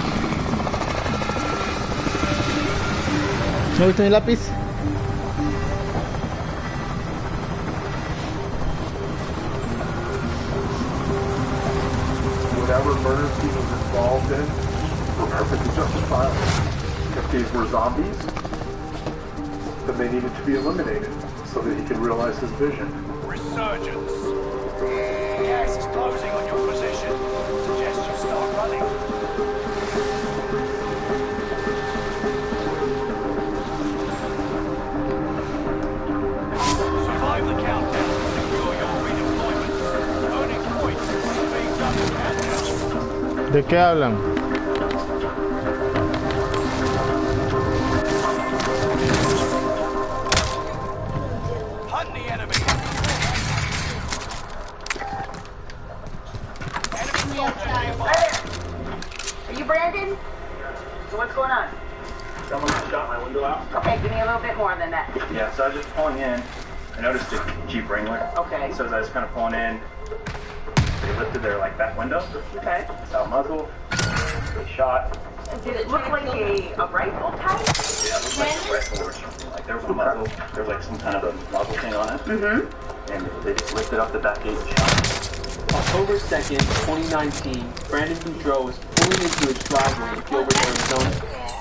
¿No viste mi lápiz? murders he was involved in were perfectly justifiable. If these were zombies, then they needed to be eliminated so that he could realize his vision. Resurgence. Gas is closing on your position. Suggest you start running. Survive the countdown. Secure your redeployment. Earning points. Speeds up the countdown. ¿De qué hablan? Hunt the enemy. Enemy soldier nearby. Are you Brandon? So what's going on? Someone shot my window out. Okay, give me a little bit more than that. Yeah, so I was just pulling in. I noticed a Jeep Wrangler. Okay. So as I was kind of pulling in, they lifted their like back window. Okay. Saw a muzzle. They shot. Did it look like a rifle type? Yeah, it looked like a rifle or something. Like there was a muzzle. There was like some kind of a muzzle thing on it. Mm-hmm. And they just lifted up the back gate and shot. October 2nd, 2019, Brandon Boudreaux was pulling into his driveway in Gilbert, Arizona,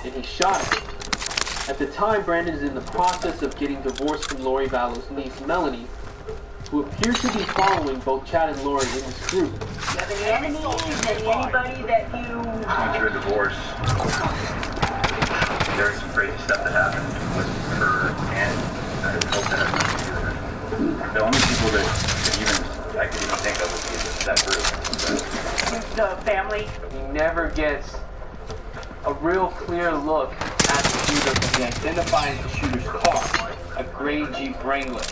and he shot him. At the time, Brandon is in the process of getting divorced from Lori Vallow's niece, Melanie, who appears to be following both Chad and Lori in this group. Do you have any enemies? Anybody that you... After a divorce, there was some crazy stuff that happened with her and I hope that has nothing to do with it. The only people that I could even think of was that group. The family? He never gets a real clear look at the shooter, but he identifies the shooter's car, a gray Jeep Wrangler.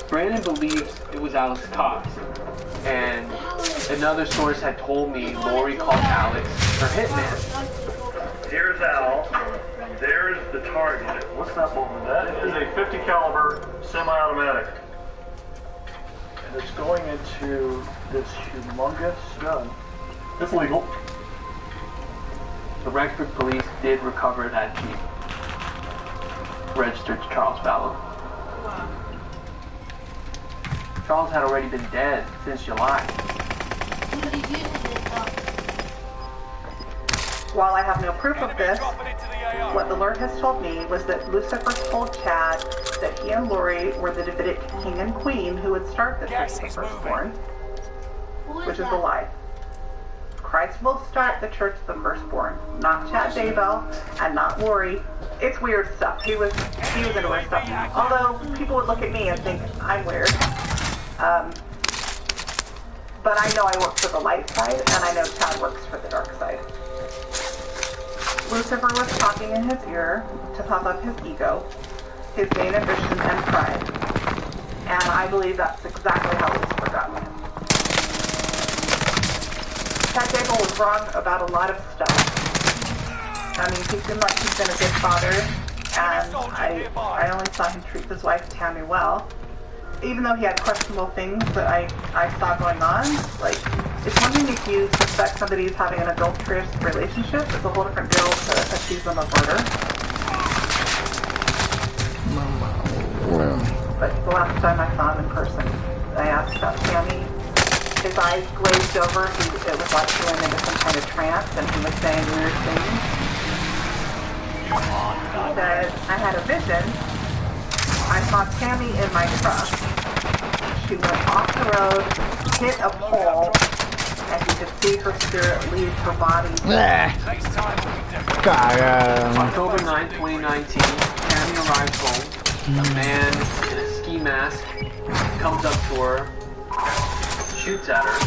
Brandon believes it was Alex Cox, and another source had told me Lori called Alex her hitman. Here's Al. There's the target. What's that movement? That is a 50 caliber semi-automatic. And it's going into this humongous gun. It's legal. The Rexford police did recover that Jeep, registered to Charles Vallow. Charles had already been dead since July. While I have no proof of this, what the Lord has told me was that Lucifer told Chad that he and Lori were the Davidic king and queen who would start the Church of the Firstborn, which is a lie. Christ will start the Church of the Firstborn, not Chad Daybell and not Lori. It's weird stuff. He was into weird stuff. Although people would look at me and think I'm weird. But I know I work for the light side, and I know Chad works for the dark side. Lucifer was talking in his ear to puff up his ego, his vain ambition and pride. And I believe that's exactly how Lucifer got him. Chad Gable was wrong about a lot of stuff. I mean, he seemed like he's been a good father, and I only saw him treat his wife Tammy well. Even though he had questionable things that I saw going on, like, it's one thing if you suspect somebody's having an adulterous relationship, it's a whole different deal to accuse them of murder. But the last time I saw him in person, I asked about Tammy. His eyes glazed over, it was like he went into some kind of trance, and he was saying weird things. He said, I had a vision. I saw Tammy in my truck. She went off the road, hit a pole, and you could see her spirit leave her body. October 9, 2019, Tammy arrives home. A man in a ski mask comes up to her, shoots at her.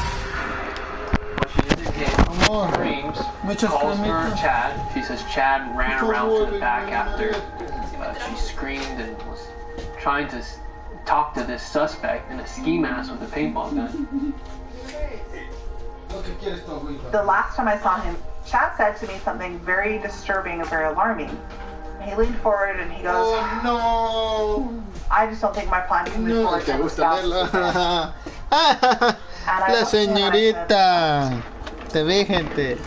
When she hits his screams, calls her Chad. She says Chad ran around to the back after she screamed and was trying to talk to this suspect in a ski mask with a paintball gun. The last time I saw him, Chad said to me something very disturbing and very alarming. He leaned forward and he goes, "Oh no! I just don't think my plan can move forward." ¿Te gusta verla? La señorita. Te ve, gente.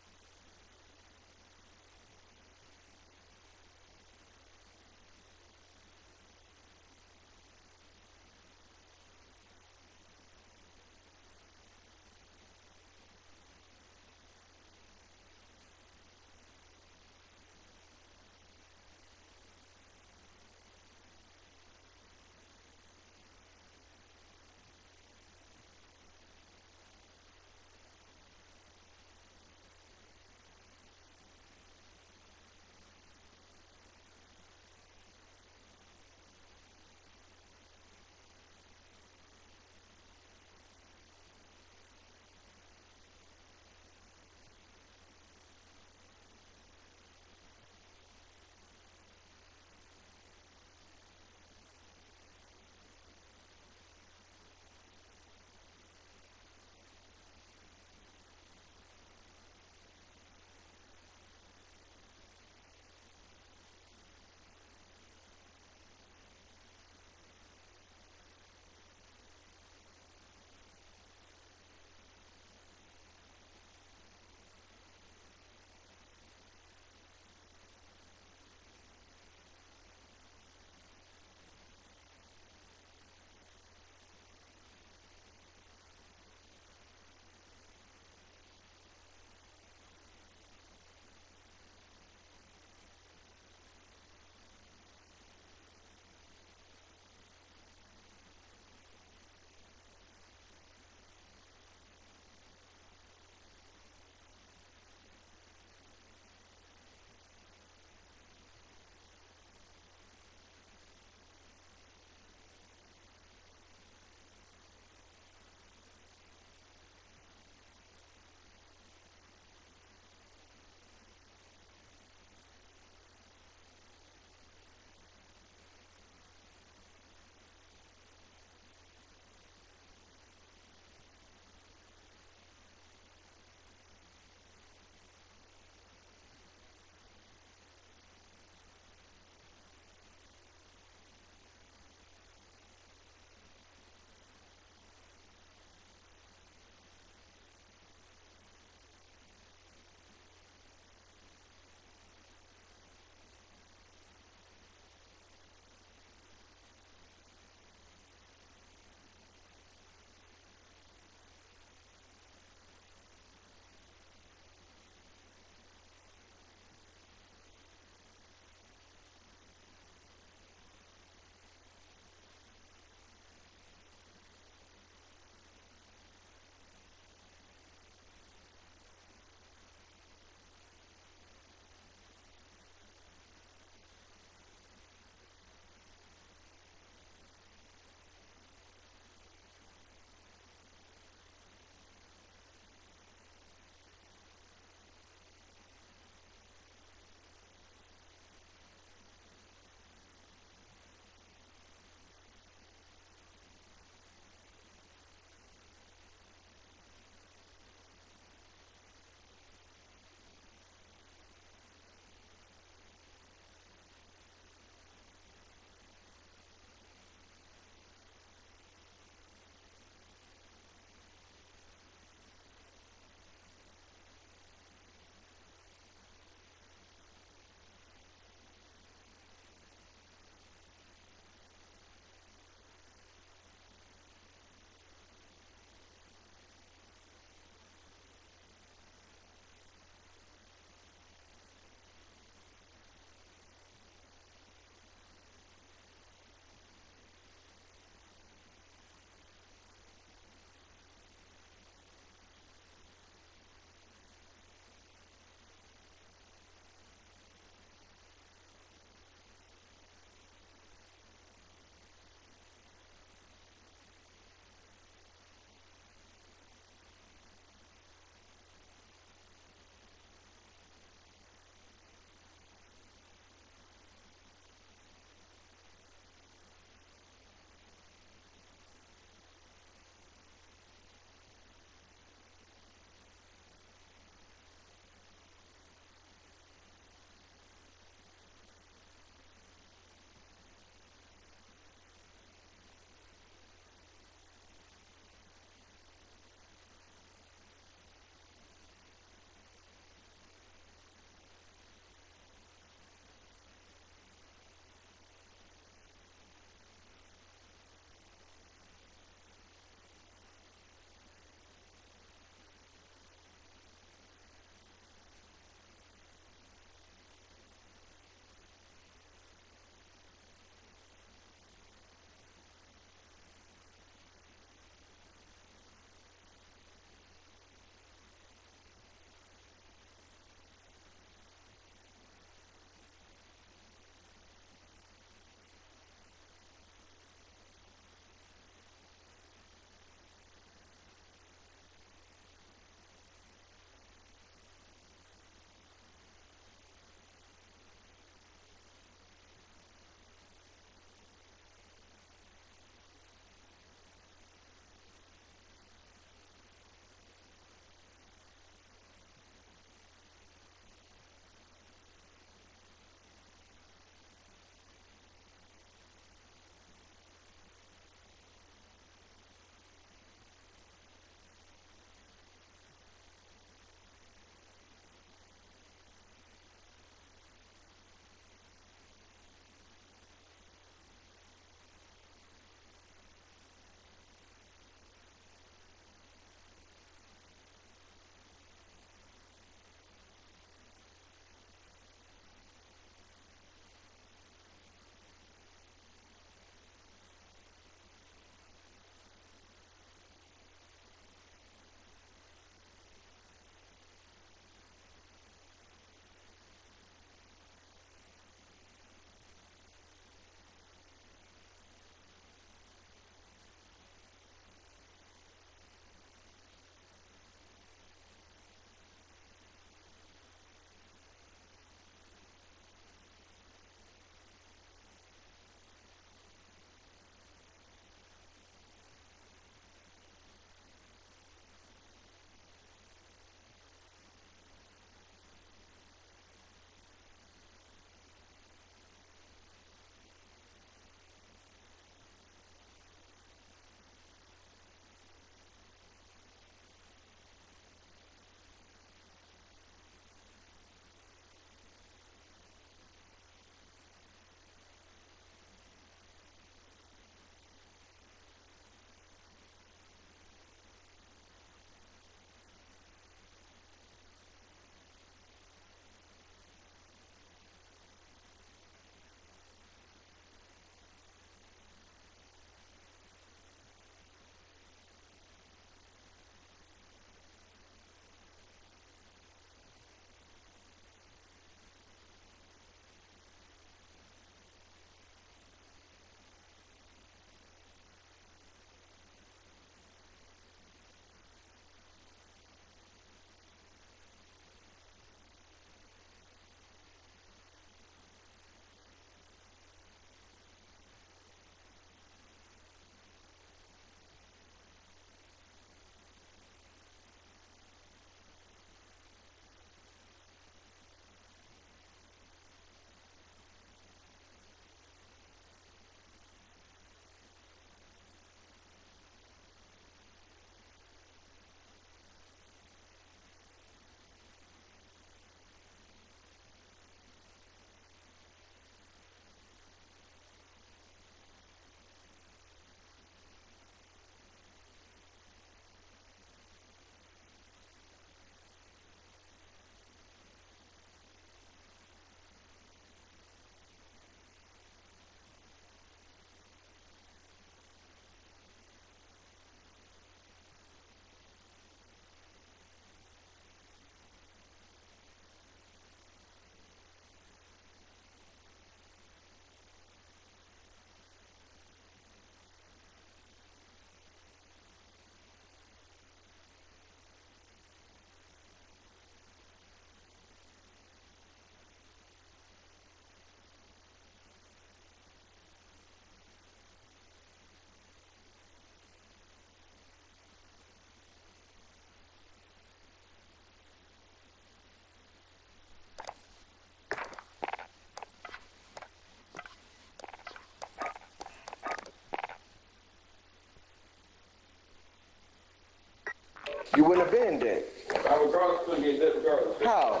You wouldn't have been dead. I would probably be dead regardless. How?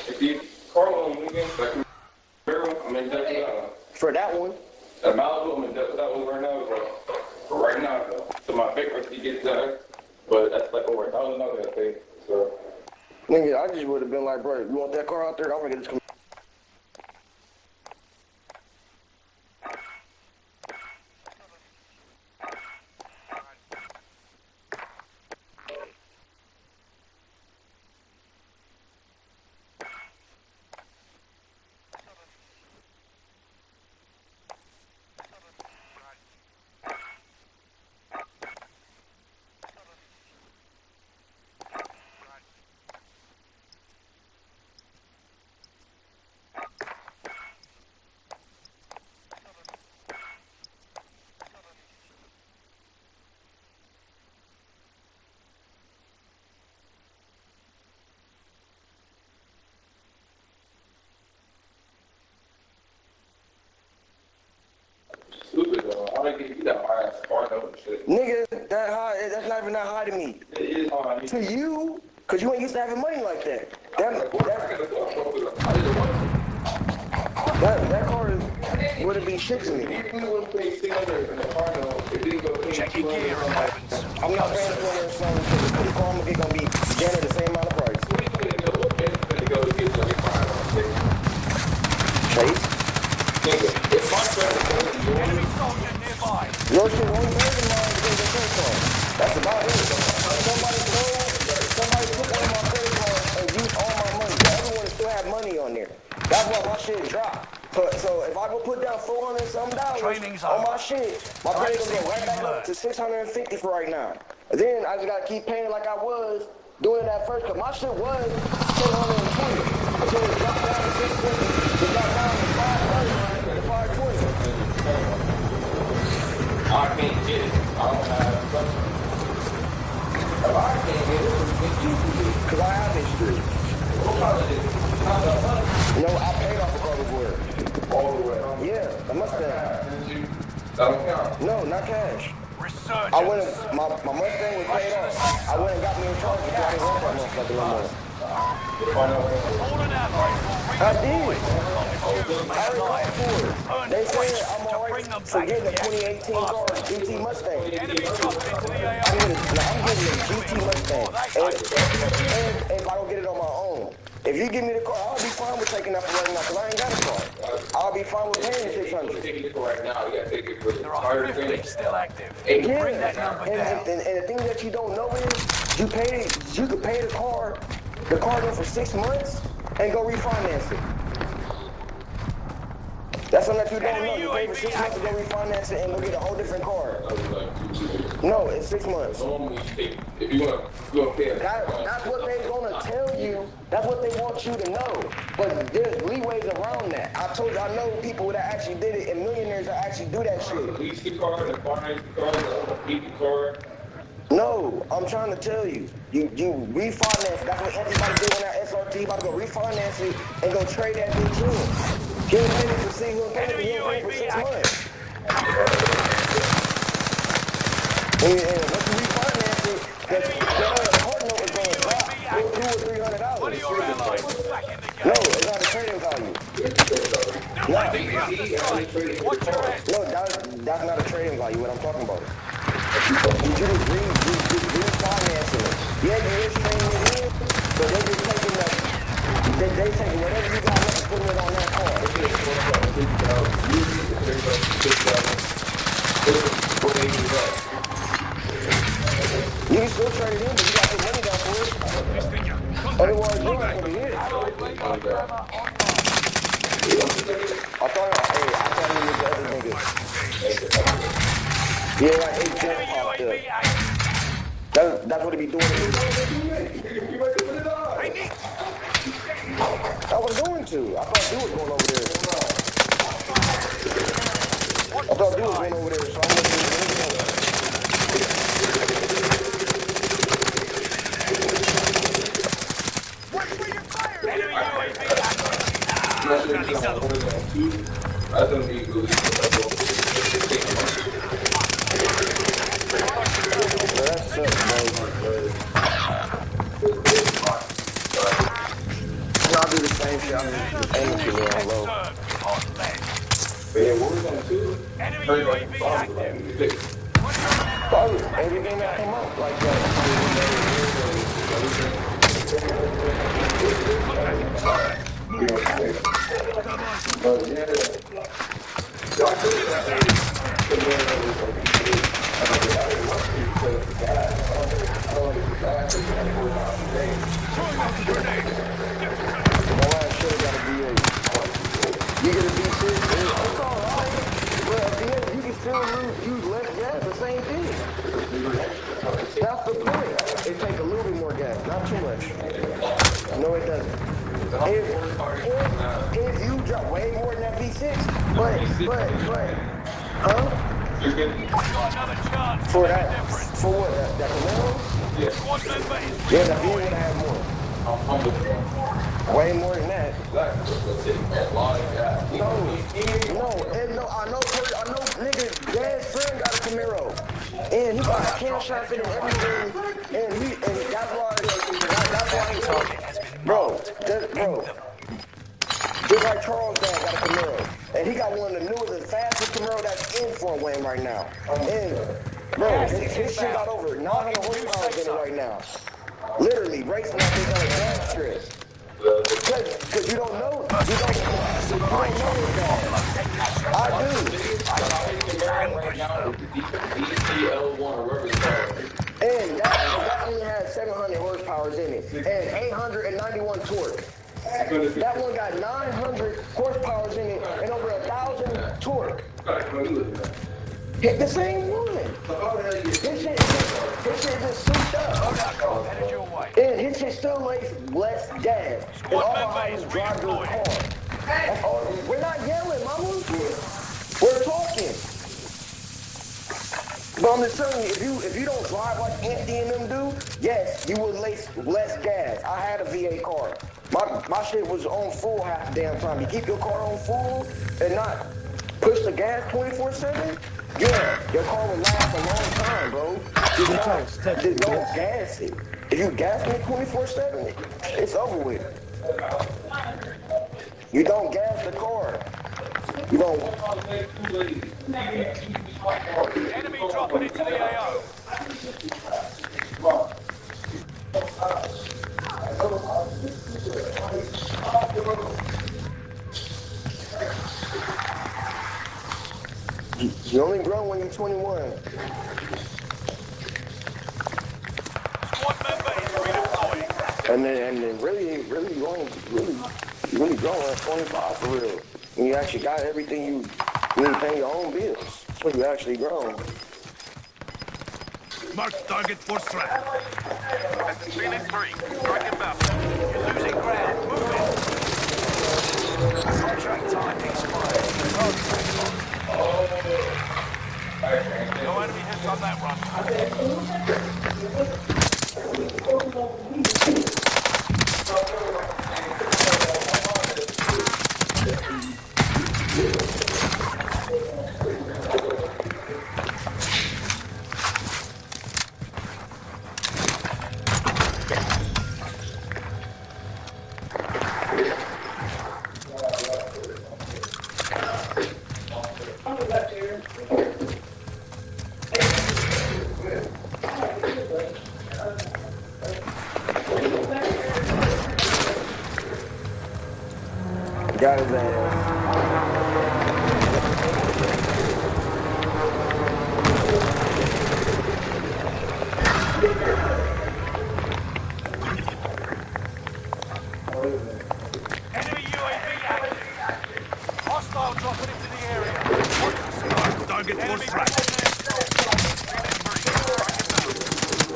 If you Carlo on weekends, like I'm in debt for that one. That Malibu, I'm in debt for that one right now, bro. For right now, though. So my bankruptcy gets that, but that's like over $1,000 I pay. So. Nigga, I just would have been like, bro, you want that car out there? I'm gonna get this. Stupid though. I don't give you that high ass car though and shit. Nigga, that high, that's not even that high to me. It is high. To you, cause you ain't used to having money like that. That car wouldn't be shit to me. Check your gear and weapons. I'm not paying for something because the car is gonna be generally the same amount of price. Chase? If my friend Enemy soldier nearby. Your shit only pays in mine because of your car. That's about it. Somebody took one of my credit cards and used all my money. So everyone still have money on there. That's why my shit dropped. So if I go put down $400 and something on my shit, my credit gonna go right back up to $650 for right now. And then I just gotta keep paying like I was doing that first, cause my shit was $720 until it dropped down to $650. It dropped down to $530 to $520. I can't get it. I don't have something. If I can't get it, you can get it. Cause I have history. No, I paid off the car before. All the way. Yeah, the Mustang. That don't count. No, not cash. Resurgence. I went and, my Mustang was paid off. I went and got me in charge because I didn't want that motherfucker no more. I did. I already for it. They said I'm alright for getting a 2018 car, GT Mustang. I'm getting a GT Mustang. And if I don't get it on my own. If you give me the car, I'll be fine with taking that for right now because I ain't got a car. I'll be fine with paying $600. Taking it for right now, you gotta take it for the entire thing. Still active. Yeah, Bring that number down. and the thing that you don't know is you could pay the car there for 6 months and go refinance it. That's something that you don't know. You pay for 6 months to go refinance it and go get a whole different car. No, it's 6 months. If you want to pay it. That's what they're gonna tell you. That's what they want you to know. But there's leeways around that. I told you, I know people that actually did it, and millionaires that actually do that shit. Lease the car, the finance the car, keep the car. No, I'm trying to tell you. You refinance. That's what everybody do on that SRT. About to go refinance it and go trade that bitch in. Get ready to see who'll pay for 6 months. And once you refinance it, the car note is going to drop $200 or $300. No, it's not a trading value. No, that's not a trading value. What I'm talking about. You just refinancing it. Yeah, you is trading it in, but they just taking that. They taking whatever you got left and putting it on that car. You can still trade it in, but you got to put money down for it. Otherwise, you're not going to get it. I thought he was the other nigga. Yeah, like he just popped up. That's what he be doing. I was going to. I thought you was going over there. I thought you was going over there, so I'm going to do That's it, bro. Aiming too low. Yeah, what was that too? Enemy UAV active. Probably everything that came up like that. You get a B6, it's alright. But at the end, you can still use less gas, the same thing. That's the point. It takes a little bit more gas, not too much. No, it doesn't. If you drop way more than that V6, but, huh? For that, for what? That Camaro? Yeah, that V would have more. Way more than that. No, I know, nigga, Dad's friend got a Camaro, and he got a cam shop and everything, and that's why, bro, just like Charles' dad got a Camaro, and he got one of the newest and fastest Camaro that's in Fort Wayne right now, and bro, his shit got over 900 horsepower in it right now, literally racing that thing on a gas strip. Because you don't know, you don't know that. I do. And that only has 700 horsepower in it and 891 torque. That one got 900 horsepower in it and over 1,000 torque. Hit the same one. His shit just souped up. And his shit still makes less gas. And all I have is drive your car. That's all. We're not yelling, mama. We're talking. But I'm just telling you, if you don't drive like Anthony and them do, yes, you will waste less gas. I had a V8 car. My shit was on full half the damn time. You keep your car on full and not push the gas 24/7. Yeah, your car will last a long time, bro. Just don't gas it. If you gas me 24/7, it's over with. You don't gas the car. You don't. Enemy dropping into the AO. You only grow when you're 21. And then really growing at 25 for real. When you actually got everything you need to pay your own bills. That's when you actually grown. Mark target for strap. Phoenix 3, strike inbound. You're losing ground. Move it. Contract time expired. No enemy hits on that run. Got his ass. Enemy UAV active. Hostile dropping into the area. Target for strike.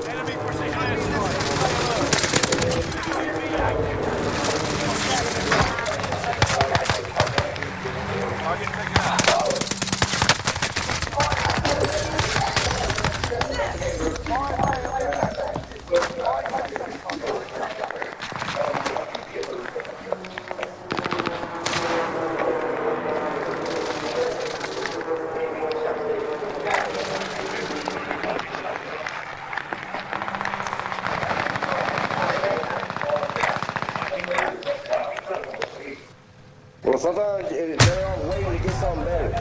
Enemy precision airstrike. UAV active. Well, sometimes they're all waiting to get something better.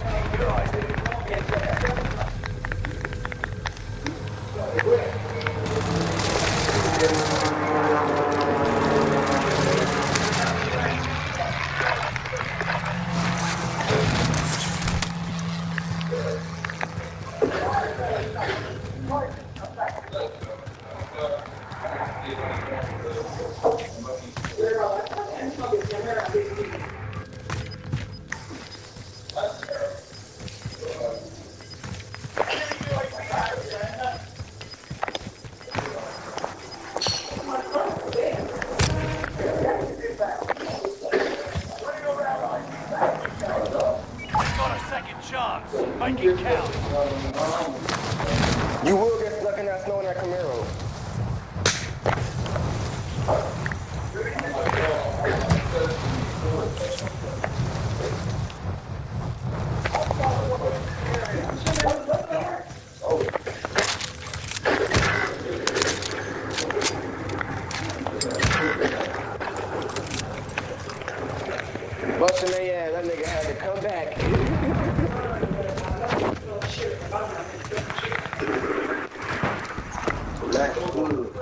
Make it count. You will get stuck in that snow in that Camaro. Busting their ass, that nigga had to come back.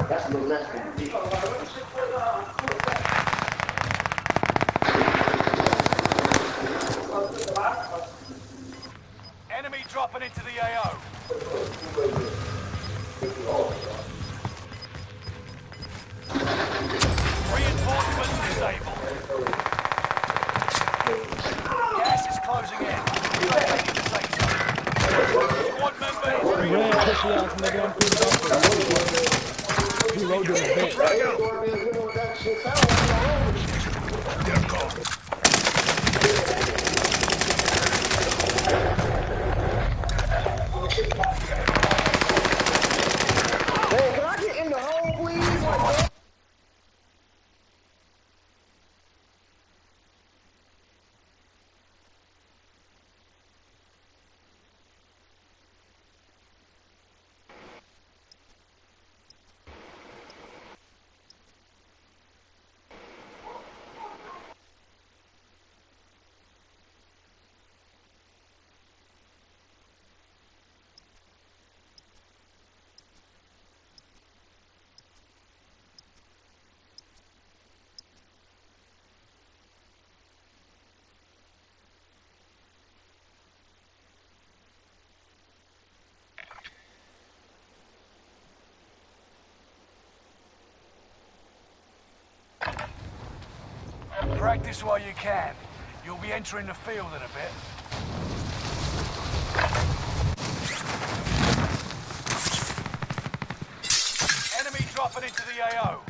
That's a little less than Enemy dropping into the AO. Reinforcements disabled. Gas is closing in. Taking the safe zone. Squad member is Hey, can I get in the hole, please? Like, practice while you can. You'll be entering the field in a bit. Enemy dropping into the AO.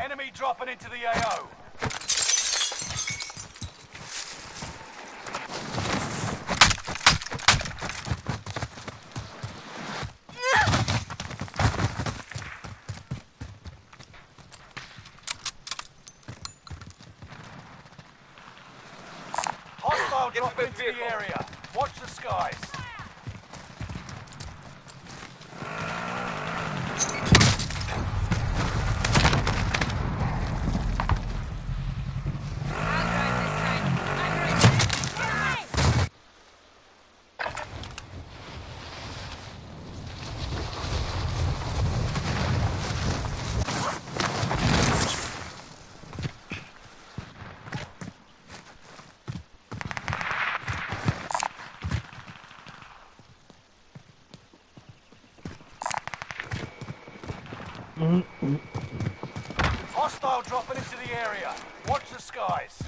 Enemy dropping into the AO. Hostile dropping into the area. Watch the skies. Hostile dropping into the area. Watch the skies.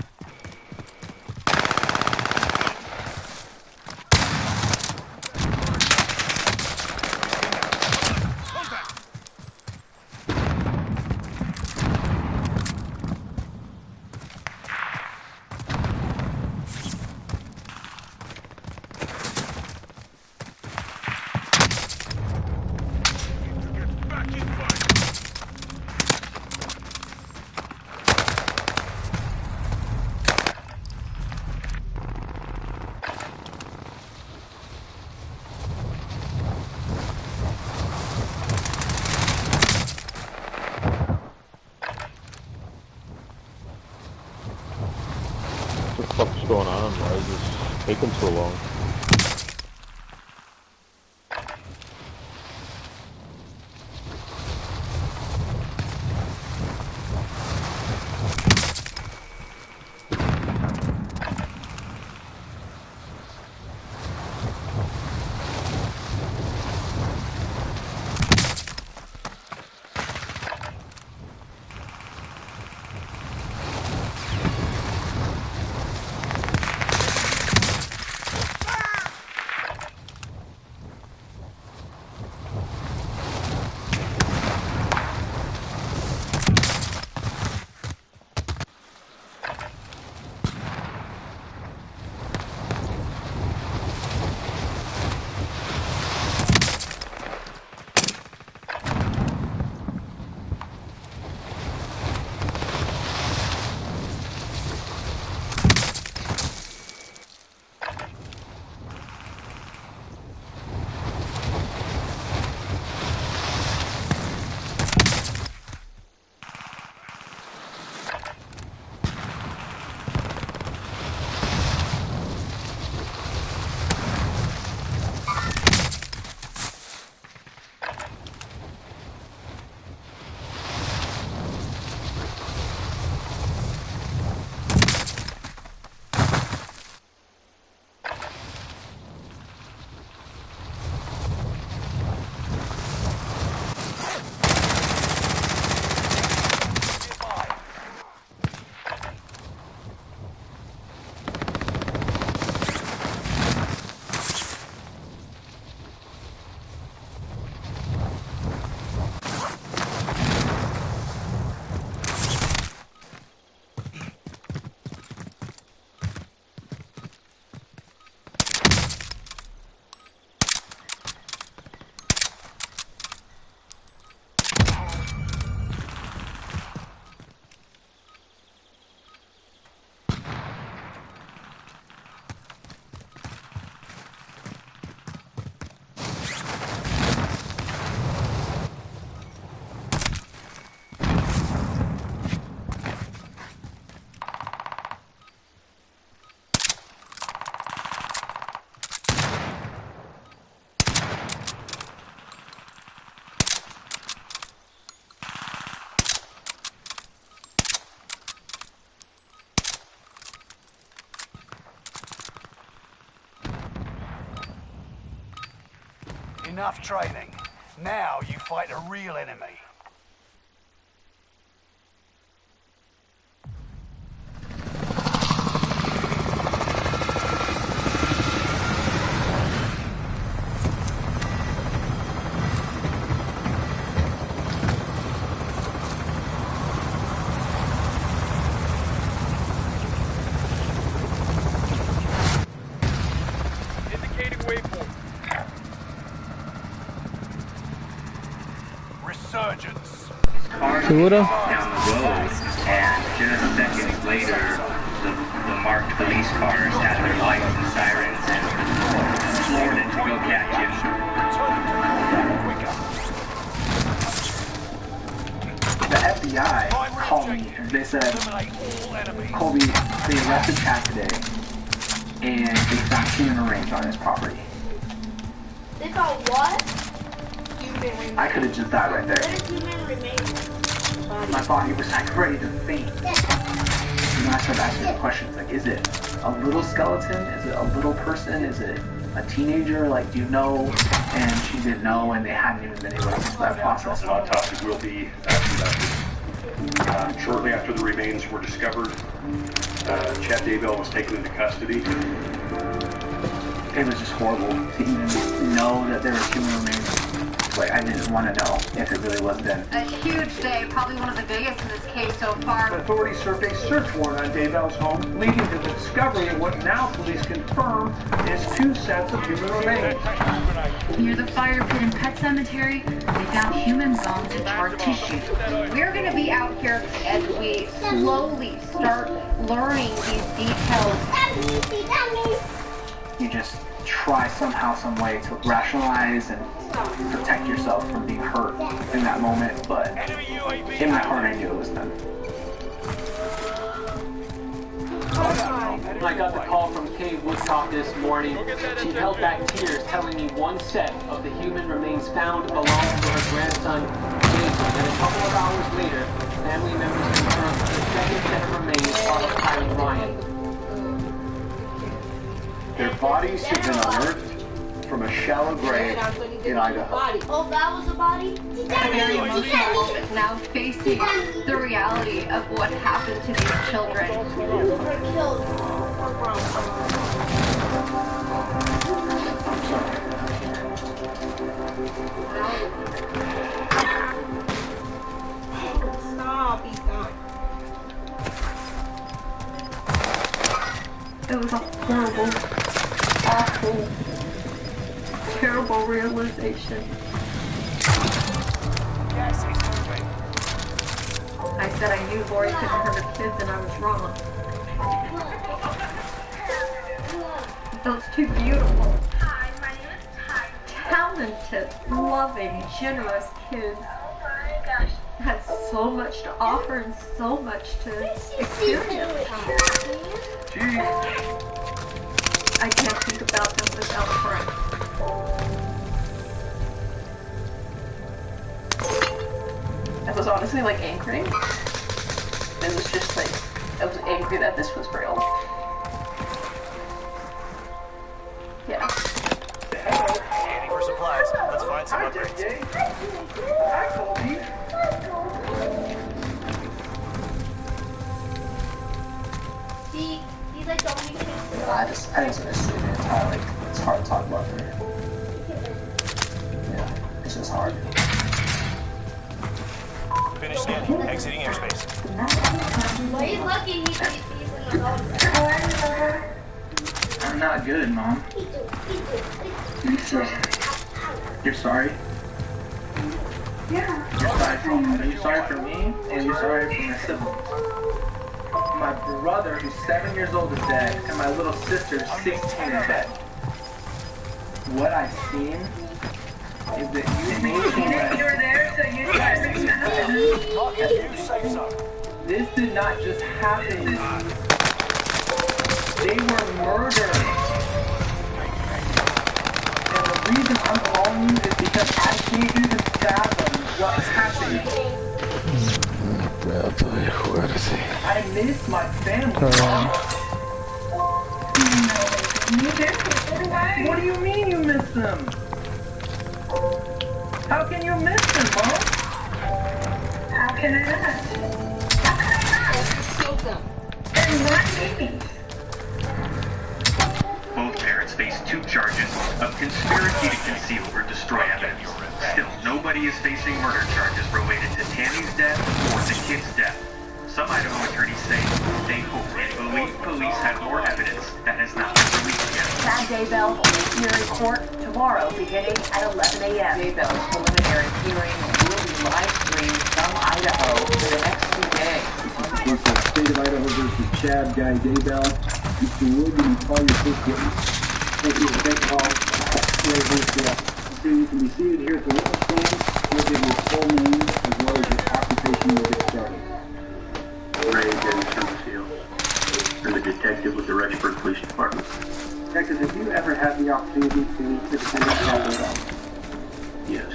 going on? Why is this taking so long? Enough training. Now you fight a real enemy. Indicating waypoint. Resurgence. ¿Seguro? Down the road, and just seconds later, the marked police cars had their lights and sirens and floored it to go catch you. The FBI called me and they said, Colby, they arrested Chad today and they found human remains on his property. They found what? I could have just died right there. What is human remains? My body was like ready to faint. And I started asking the questions like, is it a little skeleton? Is it a little person? Is it a teenager? Like, do you know? And she didn't know, and they hadn't even been able to do that process. An autopsy will be conducted. Shortly after the remains were discovered, Chad Daybell was taken into custody. It was just horrible to even know that there was human remains. Like, I didn't want to know if it really was them. A huge day, probably one of the biggest in this case so far. Authorities served a search warrant on Daybell's home, leading to the discovery of what now police confirm is 2 sets of human remains. Near the fire pit and pet cemetery, they found human bones and charred tissue. We're going to be out here as we slowly start learning these details. You just try somehow, some way to rationalize and protect yourself from being hurt in that moment, but in my heart I knew it was them. When I got the call from Kay Woodcock this morning, she held back tears, telling me one set of the human remains found belonged to her grandson, Jason, and a couple of hours later, family members confirmed the second set of remains are of Kylie Ryan. Their bodies have been unearthed from a shallow grave in Idaho. Oh, that was a body? Very emotional moment now facing the reality of what happened to these children. Stop, he's gone. It was a horrible, awful, terrible realization. I said I knew Lori couldn't hurt her kids and I was wrong. Those two beautiful, talented, loving, generous kids had so much to offer and so much to experience. I can't think about them without crying. I was honestly like angry. It was just like, I was angry that this was real. Yeah. Scanning for supplies. Let's find some upgrades. Hi, Colby. He's like the only kid. I just miss it. It's hard to talk about her. Yeah, it's just hard. Finish scanning. Exiting airspace. Well, he's lucky he's in the dog. I'm not good, Mom. You're sorry? Yeah. Are you sorry for me, or are you sorry for my siblings? My brother, who's 7 years old, is dead, and my little sister, 16, is dead. What I've seen is that you made me You were there, so you tried to This did not just happen. They were murdered. And the reason I'm calling you is because I can't even fathom what's happening. I miss my family. You do? What do you mean you miss them? How can you miss them, Mom? How can I not? And not me. Both parents face 2 charges of conspiracy to conceal or destroy evidence. Still, nobody is facing murder charges related to Tammy's death or the kid's death. Some Idaho attorneys say they hope and believe police have more evidence that has not been released yet. Chad Daybell will appear in court tomorrow beginning at 11 a.m. Daybell's preliminary hearing will be live streamed from Idaho for the next 2 days. This is State of Idaho versus Chad Guy Daybell. Mr. Wood, you can call your first witness. Thank you. Thank you all. So you can be seated here at the witness stand. We'll give your full name as well as your occupation. We'll get started. Ray Dennis Summerfield. I'm a detective with the Rexburg Police Department. Detective, have you ever had the opportunity to meet the defendant, Chad Daybell? Yes.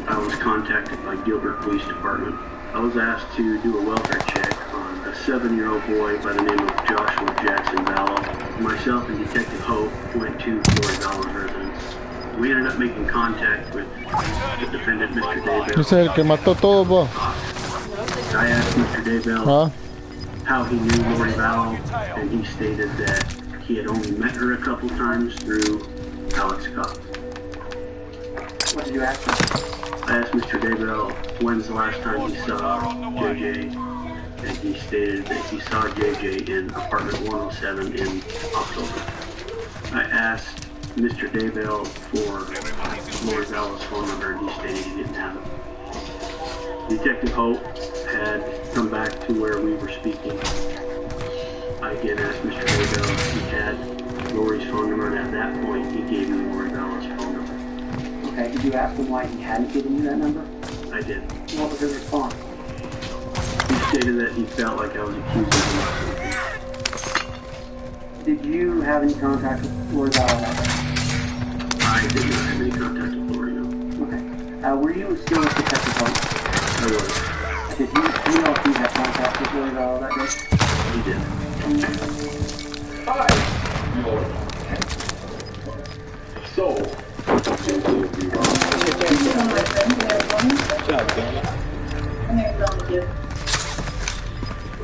I was contacted by Gilbert Police Department. I was asked to do a welfare check on a 7-year-old boy by the name of Joshua Jackson Vallow. Myself and Detective Hope went to Lori Vallow's residence. We ended up making contact with the defendant, Mr. Daybell. Ese es el que mató todo, vos. I asked Mr. Daybell how he knew Lori Vallow, and he stated that he had only met her a couple times through Alex Cox. What did you ask him? I asked Mr. Daybell when's the last time he saw JJ, and he stated that he saw JJ in apartment 107 in October. I asked Mr. Daybell for Lori Vallow's phone number, and he stated he didn't have it. Detective Hope had come back to where we were speaking. I again asked Mr. Daybell if he had Lori's phone number, and at that point he gave me Lori Vallow's phone number. Okay, did you ask him why he hadn't given you that number? I did. What was his response? He stated that he felt like I was accusing him of something. Did you have any contact with Lori Vallow that day? I did not have any contact with Lori, no. Okay. Were you still with Detective Hunt? I was. Did you know if you had contact with Lori Vallow that day? He did. Hi. So,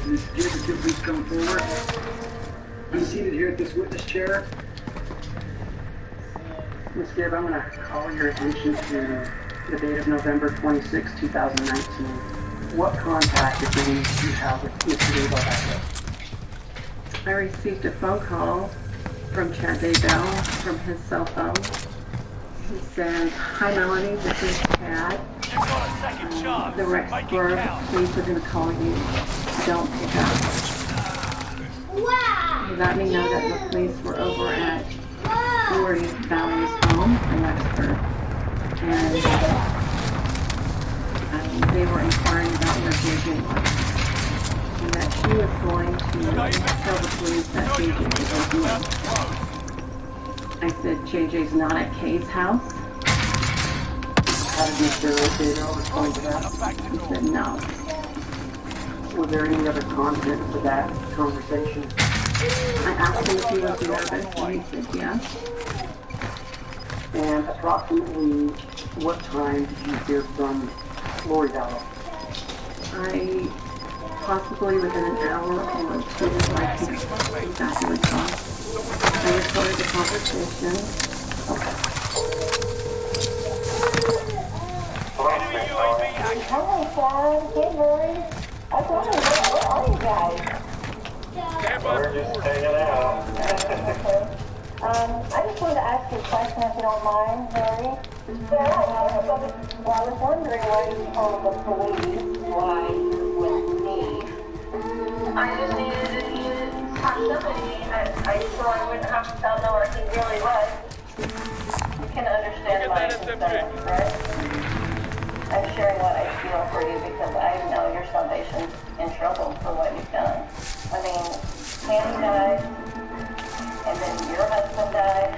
Ms. Gibb, if you'll please come forward. I'm seated here at this witness chair. Ms. Gibb, I'm going to call your attention to the date of November 26, 2019. What contact, if any, do you have with Mr. Daybell that day? I received a phone call from Chad Daybell from his cell phone. He says, "Hi Melanie, this is Chad. The Rexburg police are going to call you. Don't pick up." He let me know that the police were over at Lori Valley's home in Rexburg. And they were inquiring about where JJ was. And that she was going to tell the police that JJ was with. I said, "JJ's not at Kay's house." How did Mr. Daybell respond to that? He said, "No." Was there any other content to that conversation? I asked him if he was nervous, and he said yes. And approximately what time did you hear from Lori Vallow? Possibly within an hour or two, I can exactly recall. I recorded the conversation. Hello, Chad. Hey, Lori. I was wondering, where are you guys? We're just hanging out. I just wanted to ask you a question, if you don't mind, Lori. I was wondering why you told the police why you were with me. I just needed to have somebody so I wouldn't have to know where he really was. You can understand my concerns, right? I'm sharing what I feel for you because I know your salvation's in trouble for what you've done. I mean, Tammy died, and then your husband died,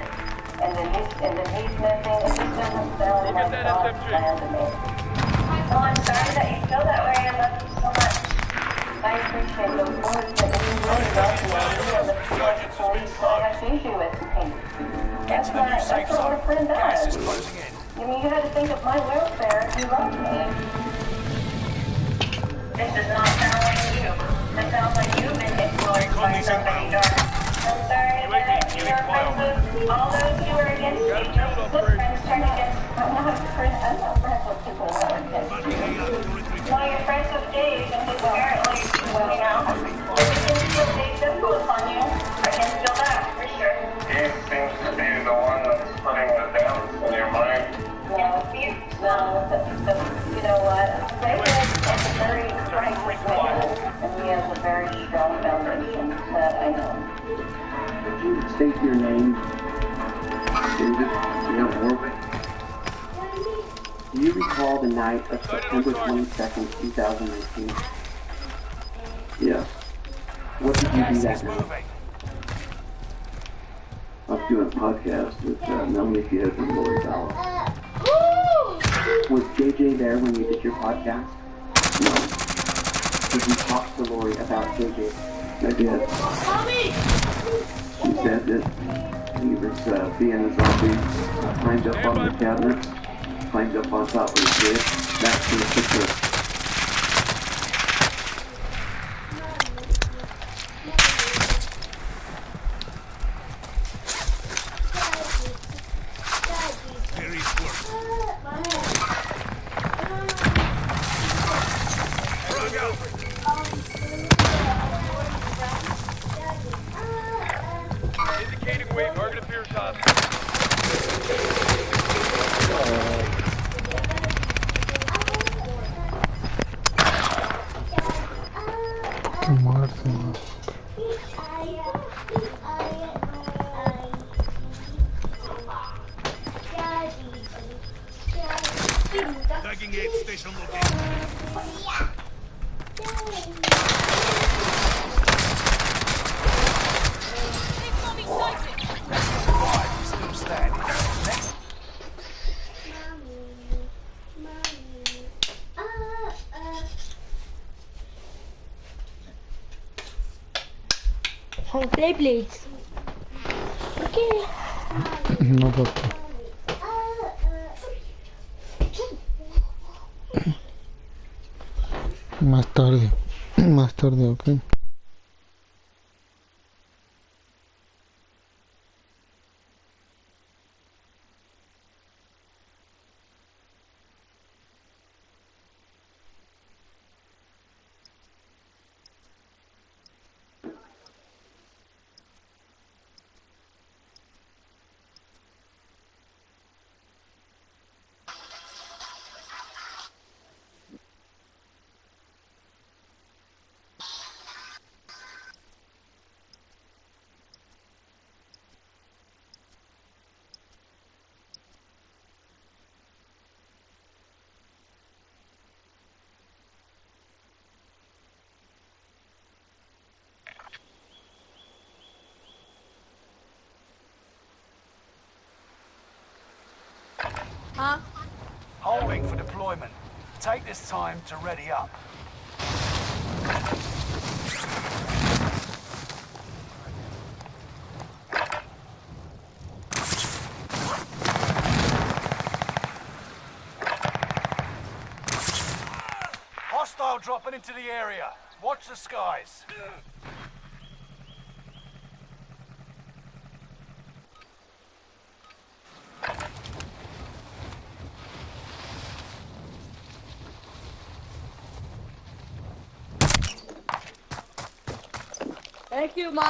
and then he's missing. It just doesn't sound like God's plan to me. Well, I'm sorry that you feel that way. I love you so much. I appreciate those words, but you really love me, and the police that I see you with me. That's what a friend does. I mean, you had to think of my welfare. You love me. This does not sound like you. This sounds like you've been influenced by somebody dark. I'm sorry that you're friends with all those who are against you. Your good friends turn against. I'm not friends with people who are against you. Well, you're friends with Dave, and he's apparently, he can feel Dave's influence on you. I can feel that, for sure. He seems to be the one that's putting the doubts in your mind. No, you know what? David is a very righteous man, and he has a very strong foundation that I know. Could you state your name? David, Warwick. Do you recall the night of September 22nd, 2019? Yes. What did you do that night? I was doing a podcast with Melanie Gibb and Lori Vallow. Was JJ there when you did your podcast? No. Did you talk to Lori about JJ? I did. She said that he was being a zombie, climbed up on the cabinets, climbed up on top of the bed. That's the picture. Indicating way target appears hostile. Tagging aid station location. Play Blades. ¿Por qué? No, papá. Más tarde, ok. Huh? Holding for deployment. Take this time to ready up. Hostile dropping into the area. Watch the skies. Thank you, Ma.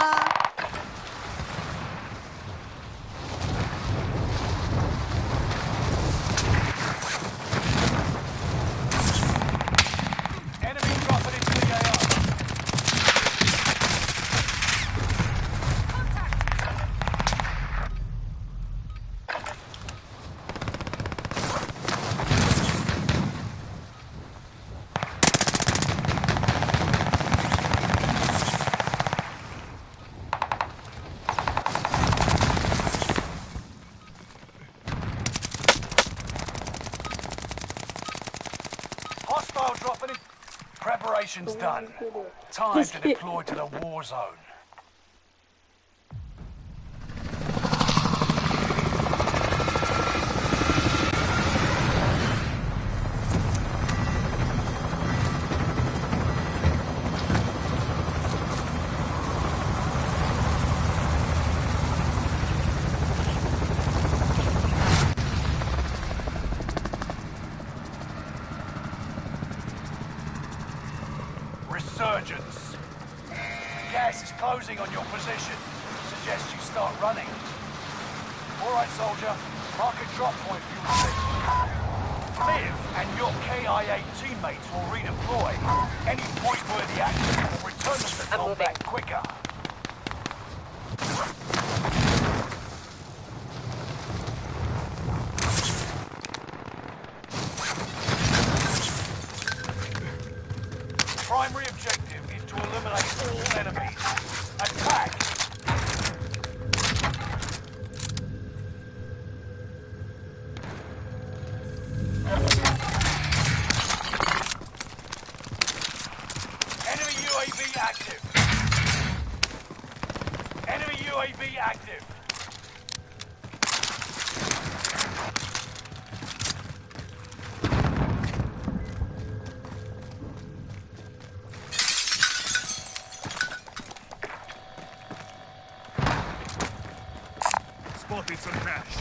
Enemy dropping into the AR. Hostile dropping in. Preparation's done. Time to deploy to the war zone. Resurgence. Gas is closing on your position. Suggest you start running. Alright, soldier. Mark a drop point for your position. Liv and your KIA teammates will redeploy. Any point-worthy action will return them to combat quicker. Primary objective is to eliminate all enemies. Attack! Enemy UAV active. Enemy UAV active. Spotted some cash.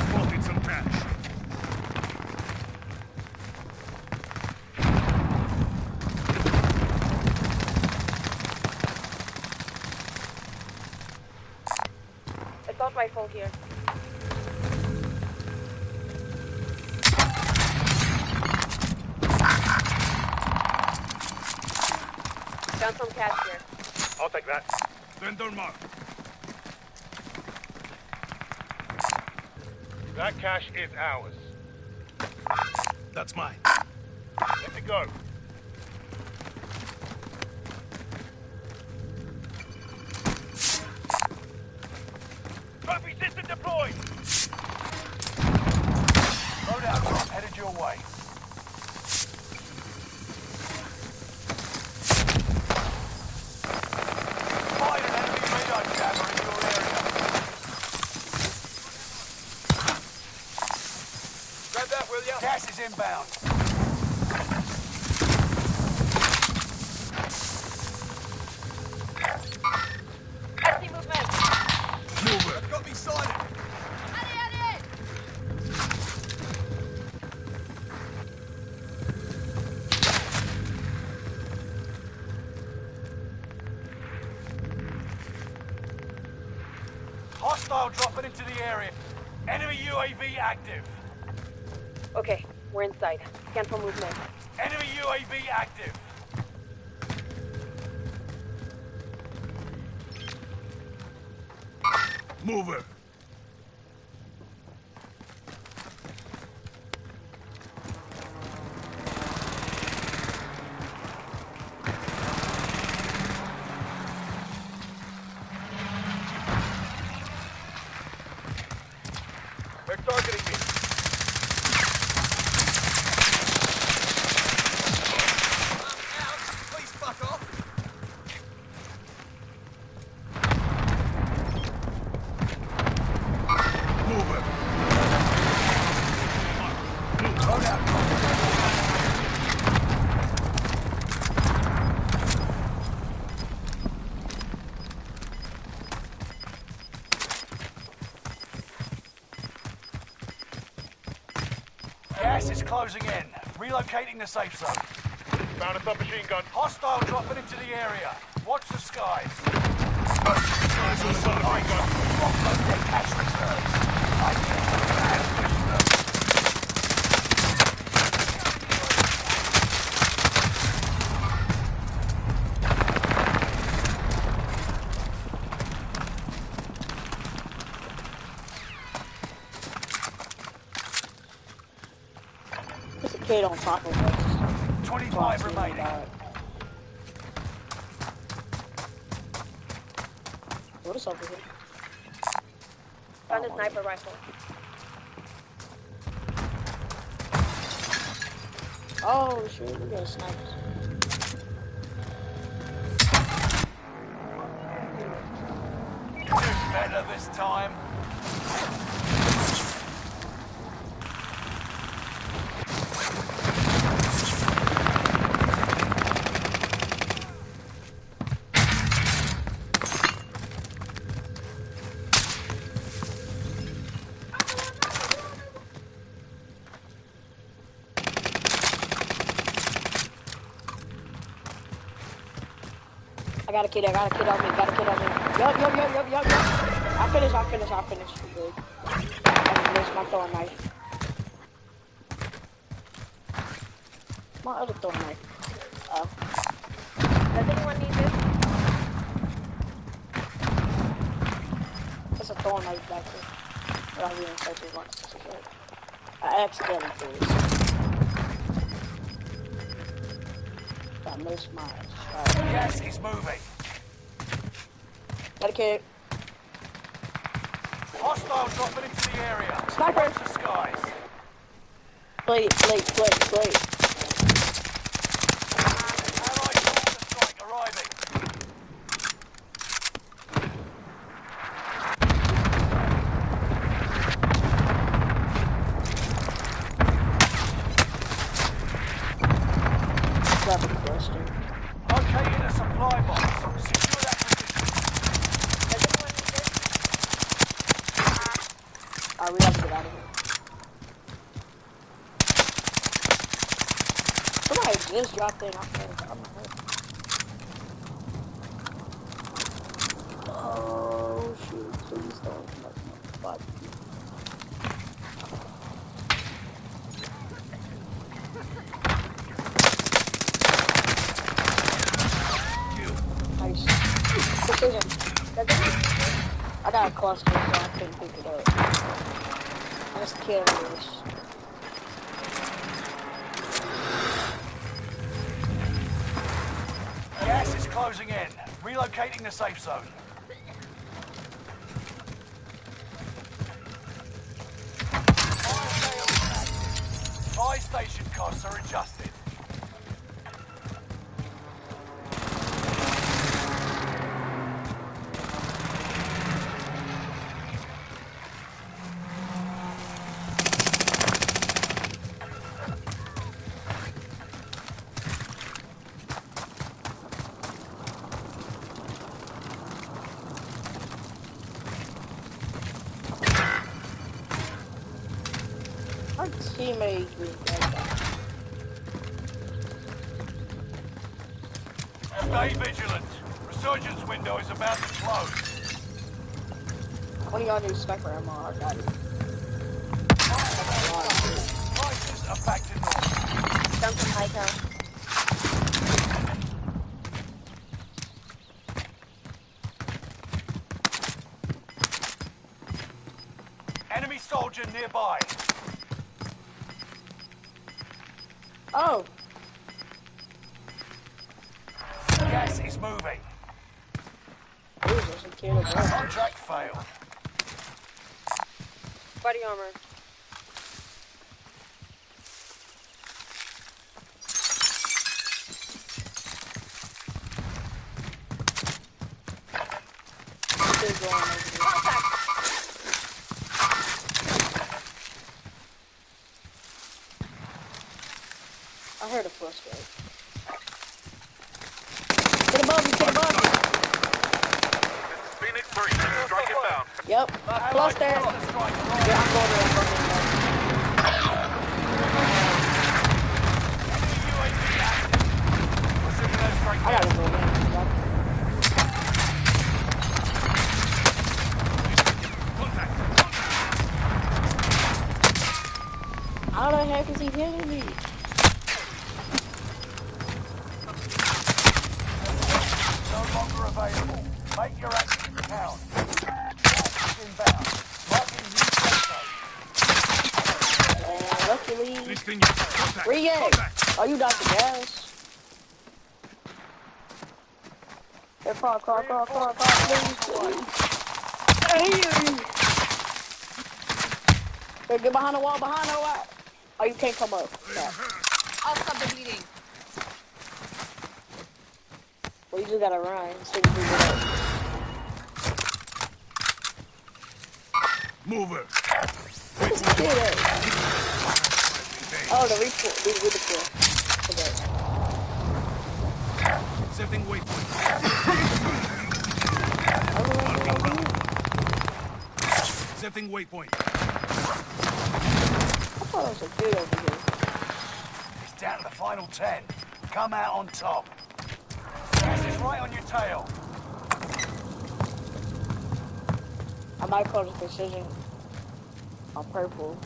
Spotted some cash. Assault rifle here. Found some cash here. I'll take that. Vendor mark. That cash is ours. That's mine. Let it go. deployed. Loadout drop headed your way. Spotted an enemy radar jammer in your area. Grab that, will ya? Gas is inbound. Mover. Got me sighted. Hostile dropping into the area. Enemy UAV active. Okay, we're inside. Scan for movement. Enemy UAV active. Mover. They're targeting me. Please fuck off. Mover. Gas is closing in. Relocating the safe zone. Found a submachine gun. Hostile dropping into the area. Watch the skies. Guys on the submachine gun. Offload their cash reserves. There's a kid on top of us. 25 remaining. What is over here? Found a sniper rifle. Oh shoot, we got snipers. Do better this time. I got a kid on me, Yup. I'll finish. We're good. I missed my throwing knife. My other throwing knife. Oh. Does anyone need this? There's a throwing knife back there. But I'll be in searches once. I accidentally threw it. I missed mine. Gas is moving. Got a kid. Hostile dropping into the area. Sniper. Watch the skies. Play. Allied mortar strike arriving. Gravity buster. Located a supply box. Secure that position. Alright, we have to get out of here. Somebody just dropped in off there. I'm hurt. Oh shoot, please don't let me fuck. Nice. Precision. I got a cluster, so I couldn't pick it up. I just killed this. Gas is closing in. Relocating the safe zone. station costs are adjusted. Our teammates being like that. Stay vigilant. Resurgence window is about to close. What do y'all do? Sniper ammo. I got it. Prices are back to normal. Dump some high town. Enemy soldier nearby. Oh. Gas is moving. Contract failed. Body armor. I heard a footstep. Get above you, get above you. Phoenix 3, strike it down. Yep, close there. Yeah, I'm going there. I gotta go, man. How the heck is he hitting me? No longer available. Make your actions count. Gas is inbound. Marking new safe zone. Luckily. Re-egg. Oh, you got the gas. Here, car, please. Hey. Hey, get behind the wall, Oh, you can't come up. Yeah. I'll stop the bleeding. Well, you just gotta run. So you can get up. Move it. Oh, the recoil. Okay. Setting waypoint. Setting waypoint. I thought it was a dude over here. It's down to the final 10. Come out on top. Gas is right on your tail. I might call this decision on purple.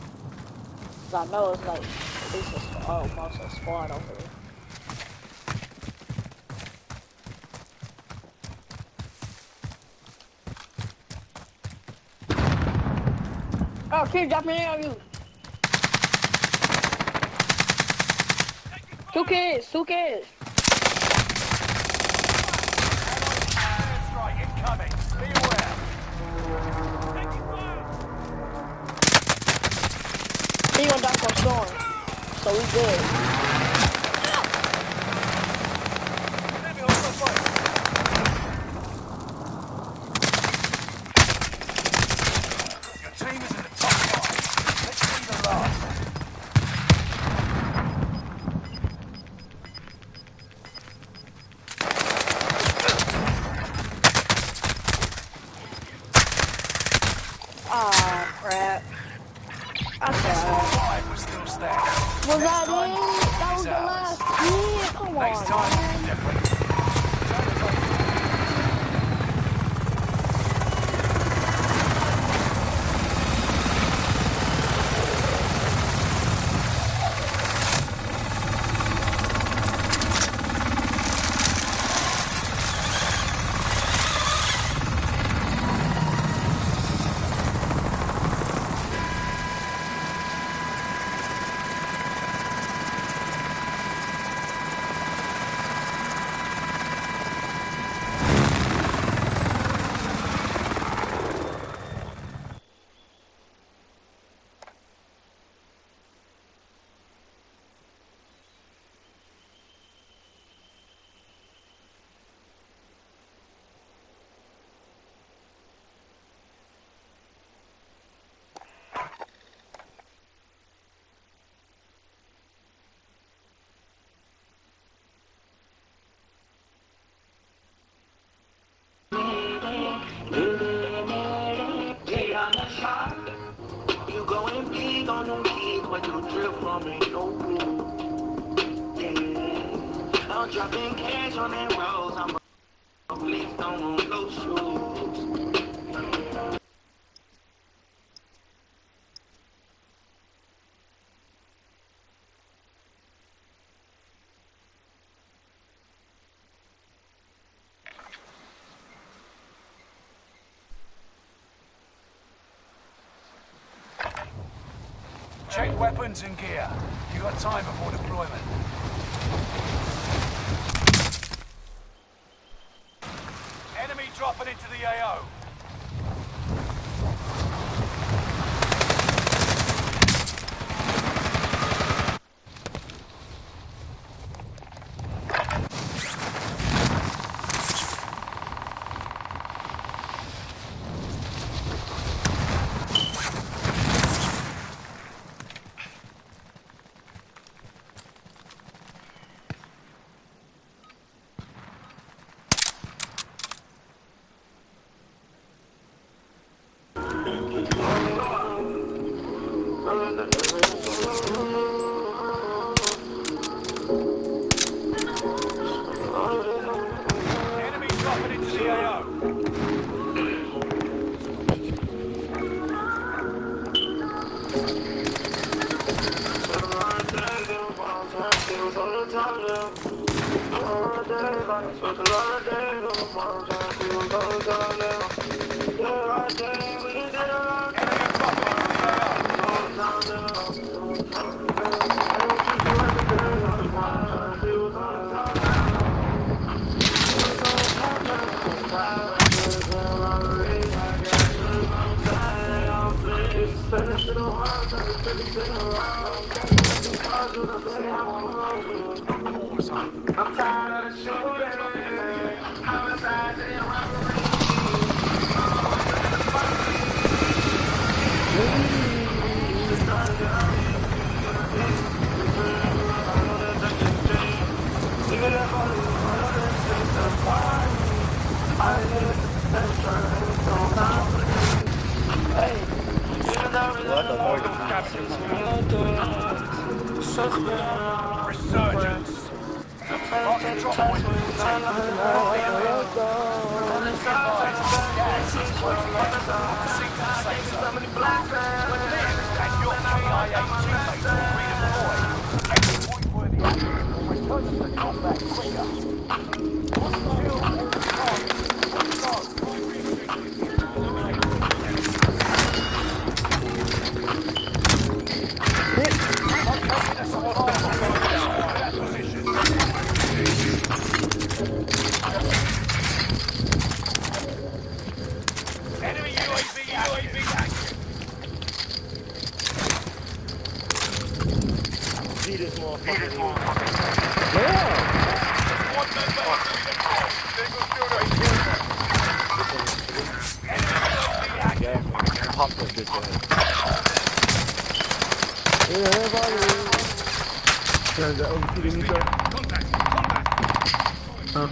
Cause I know it's like at least almost a squad over here. Oh, keep dropping in on you. Two kids. Strike incoming. Be aware. He gonna die from storm, so we good. Your team is in the top 5. Let's see the last. Ah, crap. I tried. 5 was still standing. Was that it? That was the last kid? Come on. Next time will be different. on them kids, but you drip from me, no boo. I'm dropping cash on them roads, I'm a police, don't want no shoes. Check weapons and gear. You got time before deployment. Enemy dropping into the AO. Enemy dropping into the AO. I'm tired of the shooting. I'm inside the robbery. Resurgence. Rocket drop point. Gas is closing in. Proceed to the safe zone. And your KIA teammates will redeploy. Any point-worthy action will return to the combat quicker. Enemy UAV active. See this motherfucker. One member is redeployed. Single shooter. Enemy UAV active. Pop that bitch ass. Yeah, everybody. Is that overshooting each other? Huh?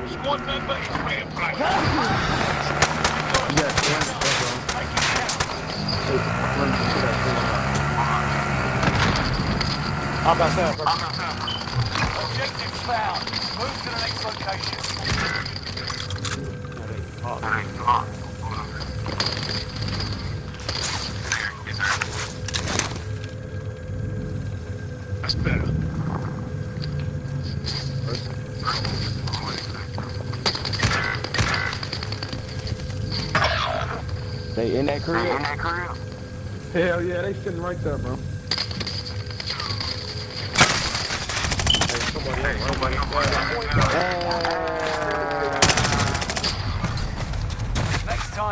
Squad member is reemployed. I'm outside, bro. Objectives found. Move to the next location. That's better. They in that crib? Hell yeah, they sitting right there, bro.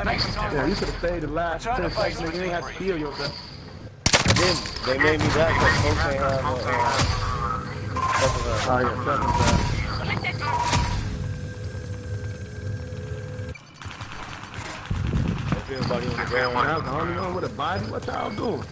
Next time. Yeah, you should have stayed the last 10 seconds, nigga. You ain't have to heal yourself. Then they made me back because folks ain't have no Oh yeah, second time. Everybody on the ground. I'm the only one with a body. What y'all doing?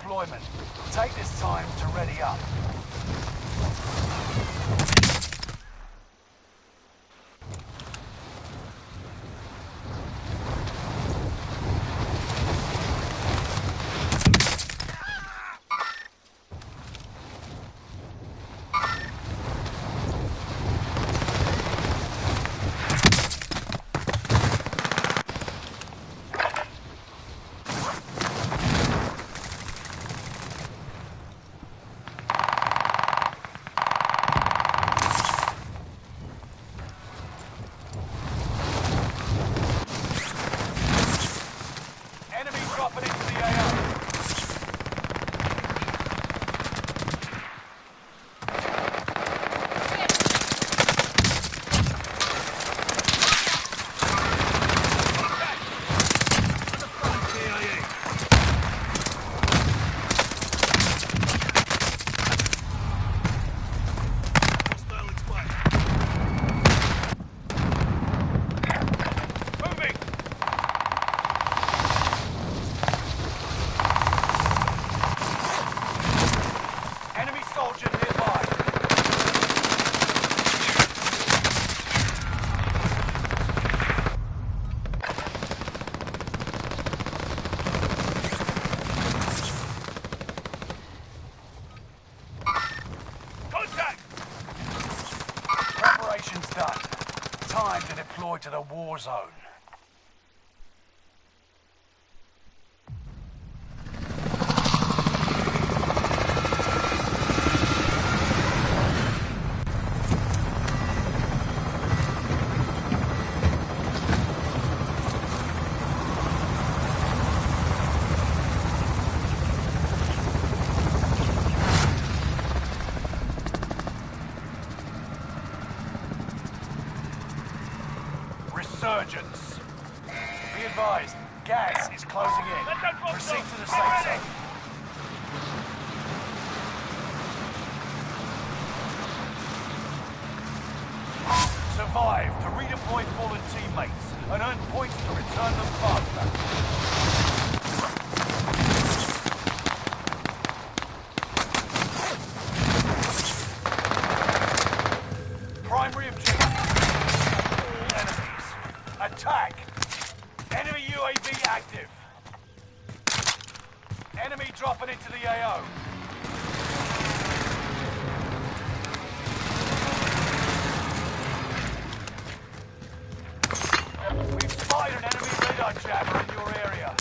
deployment. Take this time to ready up. Done. Time to deploy to the war zone. Resurgence. Be advised, gas is closing in. Proceed to the safe zone. Survive to redeploy fallen teammates and earn points to return them faster. Primary objective. All enemies. Attack! Enemy UAV active. Enemy dropping into the AO. We've spotted an enemy radar jammer in your area.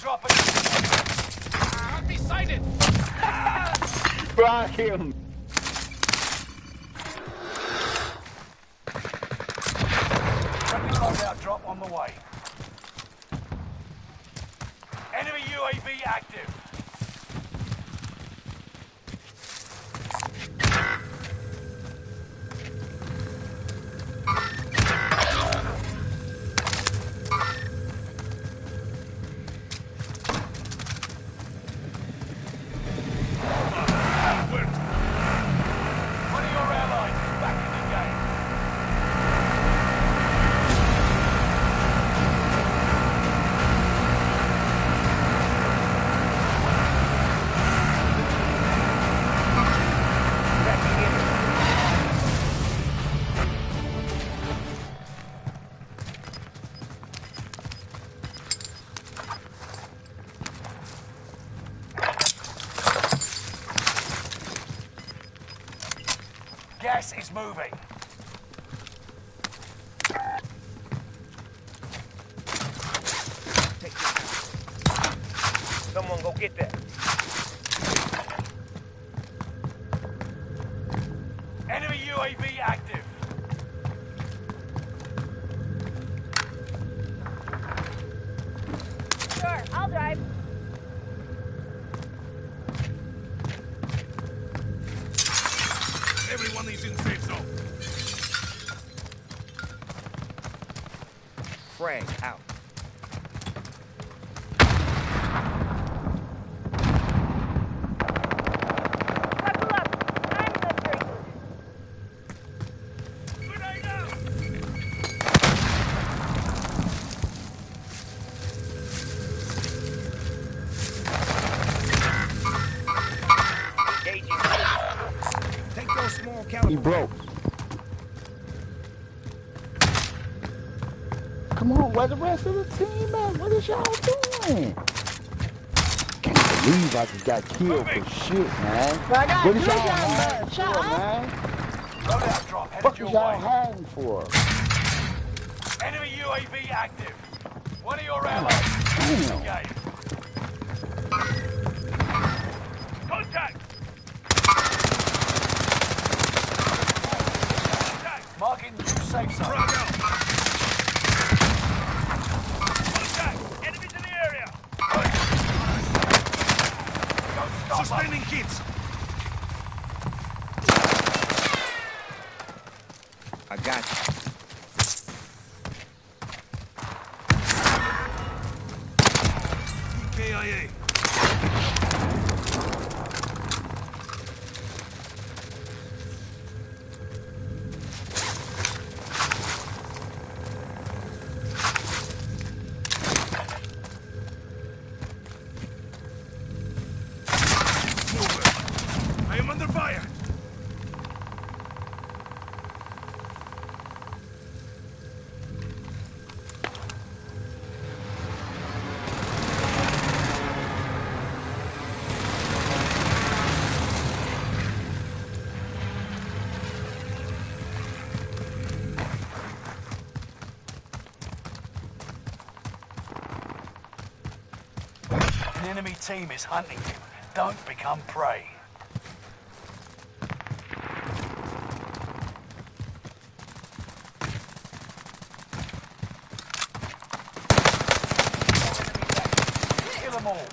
Dropping. Be sighted. Rock him. Friendly loadout drop on the way. Enemy UAV active. Gas is moving. Someone go get that. Enemy UAV active. Sure, I'll drive. Everyone is in safe zone. Frag out. Buckle up. I'm listening. Grenade out! Take those small caliber. He broke. Come on, where the rest of the team at? What is y'all doing? Can't believe I just got killed for shit, man. I got What is y'all three guns, hiding but shut for, up. man? Loadout drop headed What your is y'all way. hiding for? Enemy UAV active. One of your allies. Damn. Engage. Contact! Marking new safe zone. Contact! Enemies in the area! Suspending kids! I got you. KIA. I am under fire. An enemy team is hunting you. Don't become prey. Kill them all.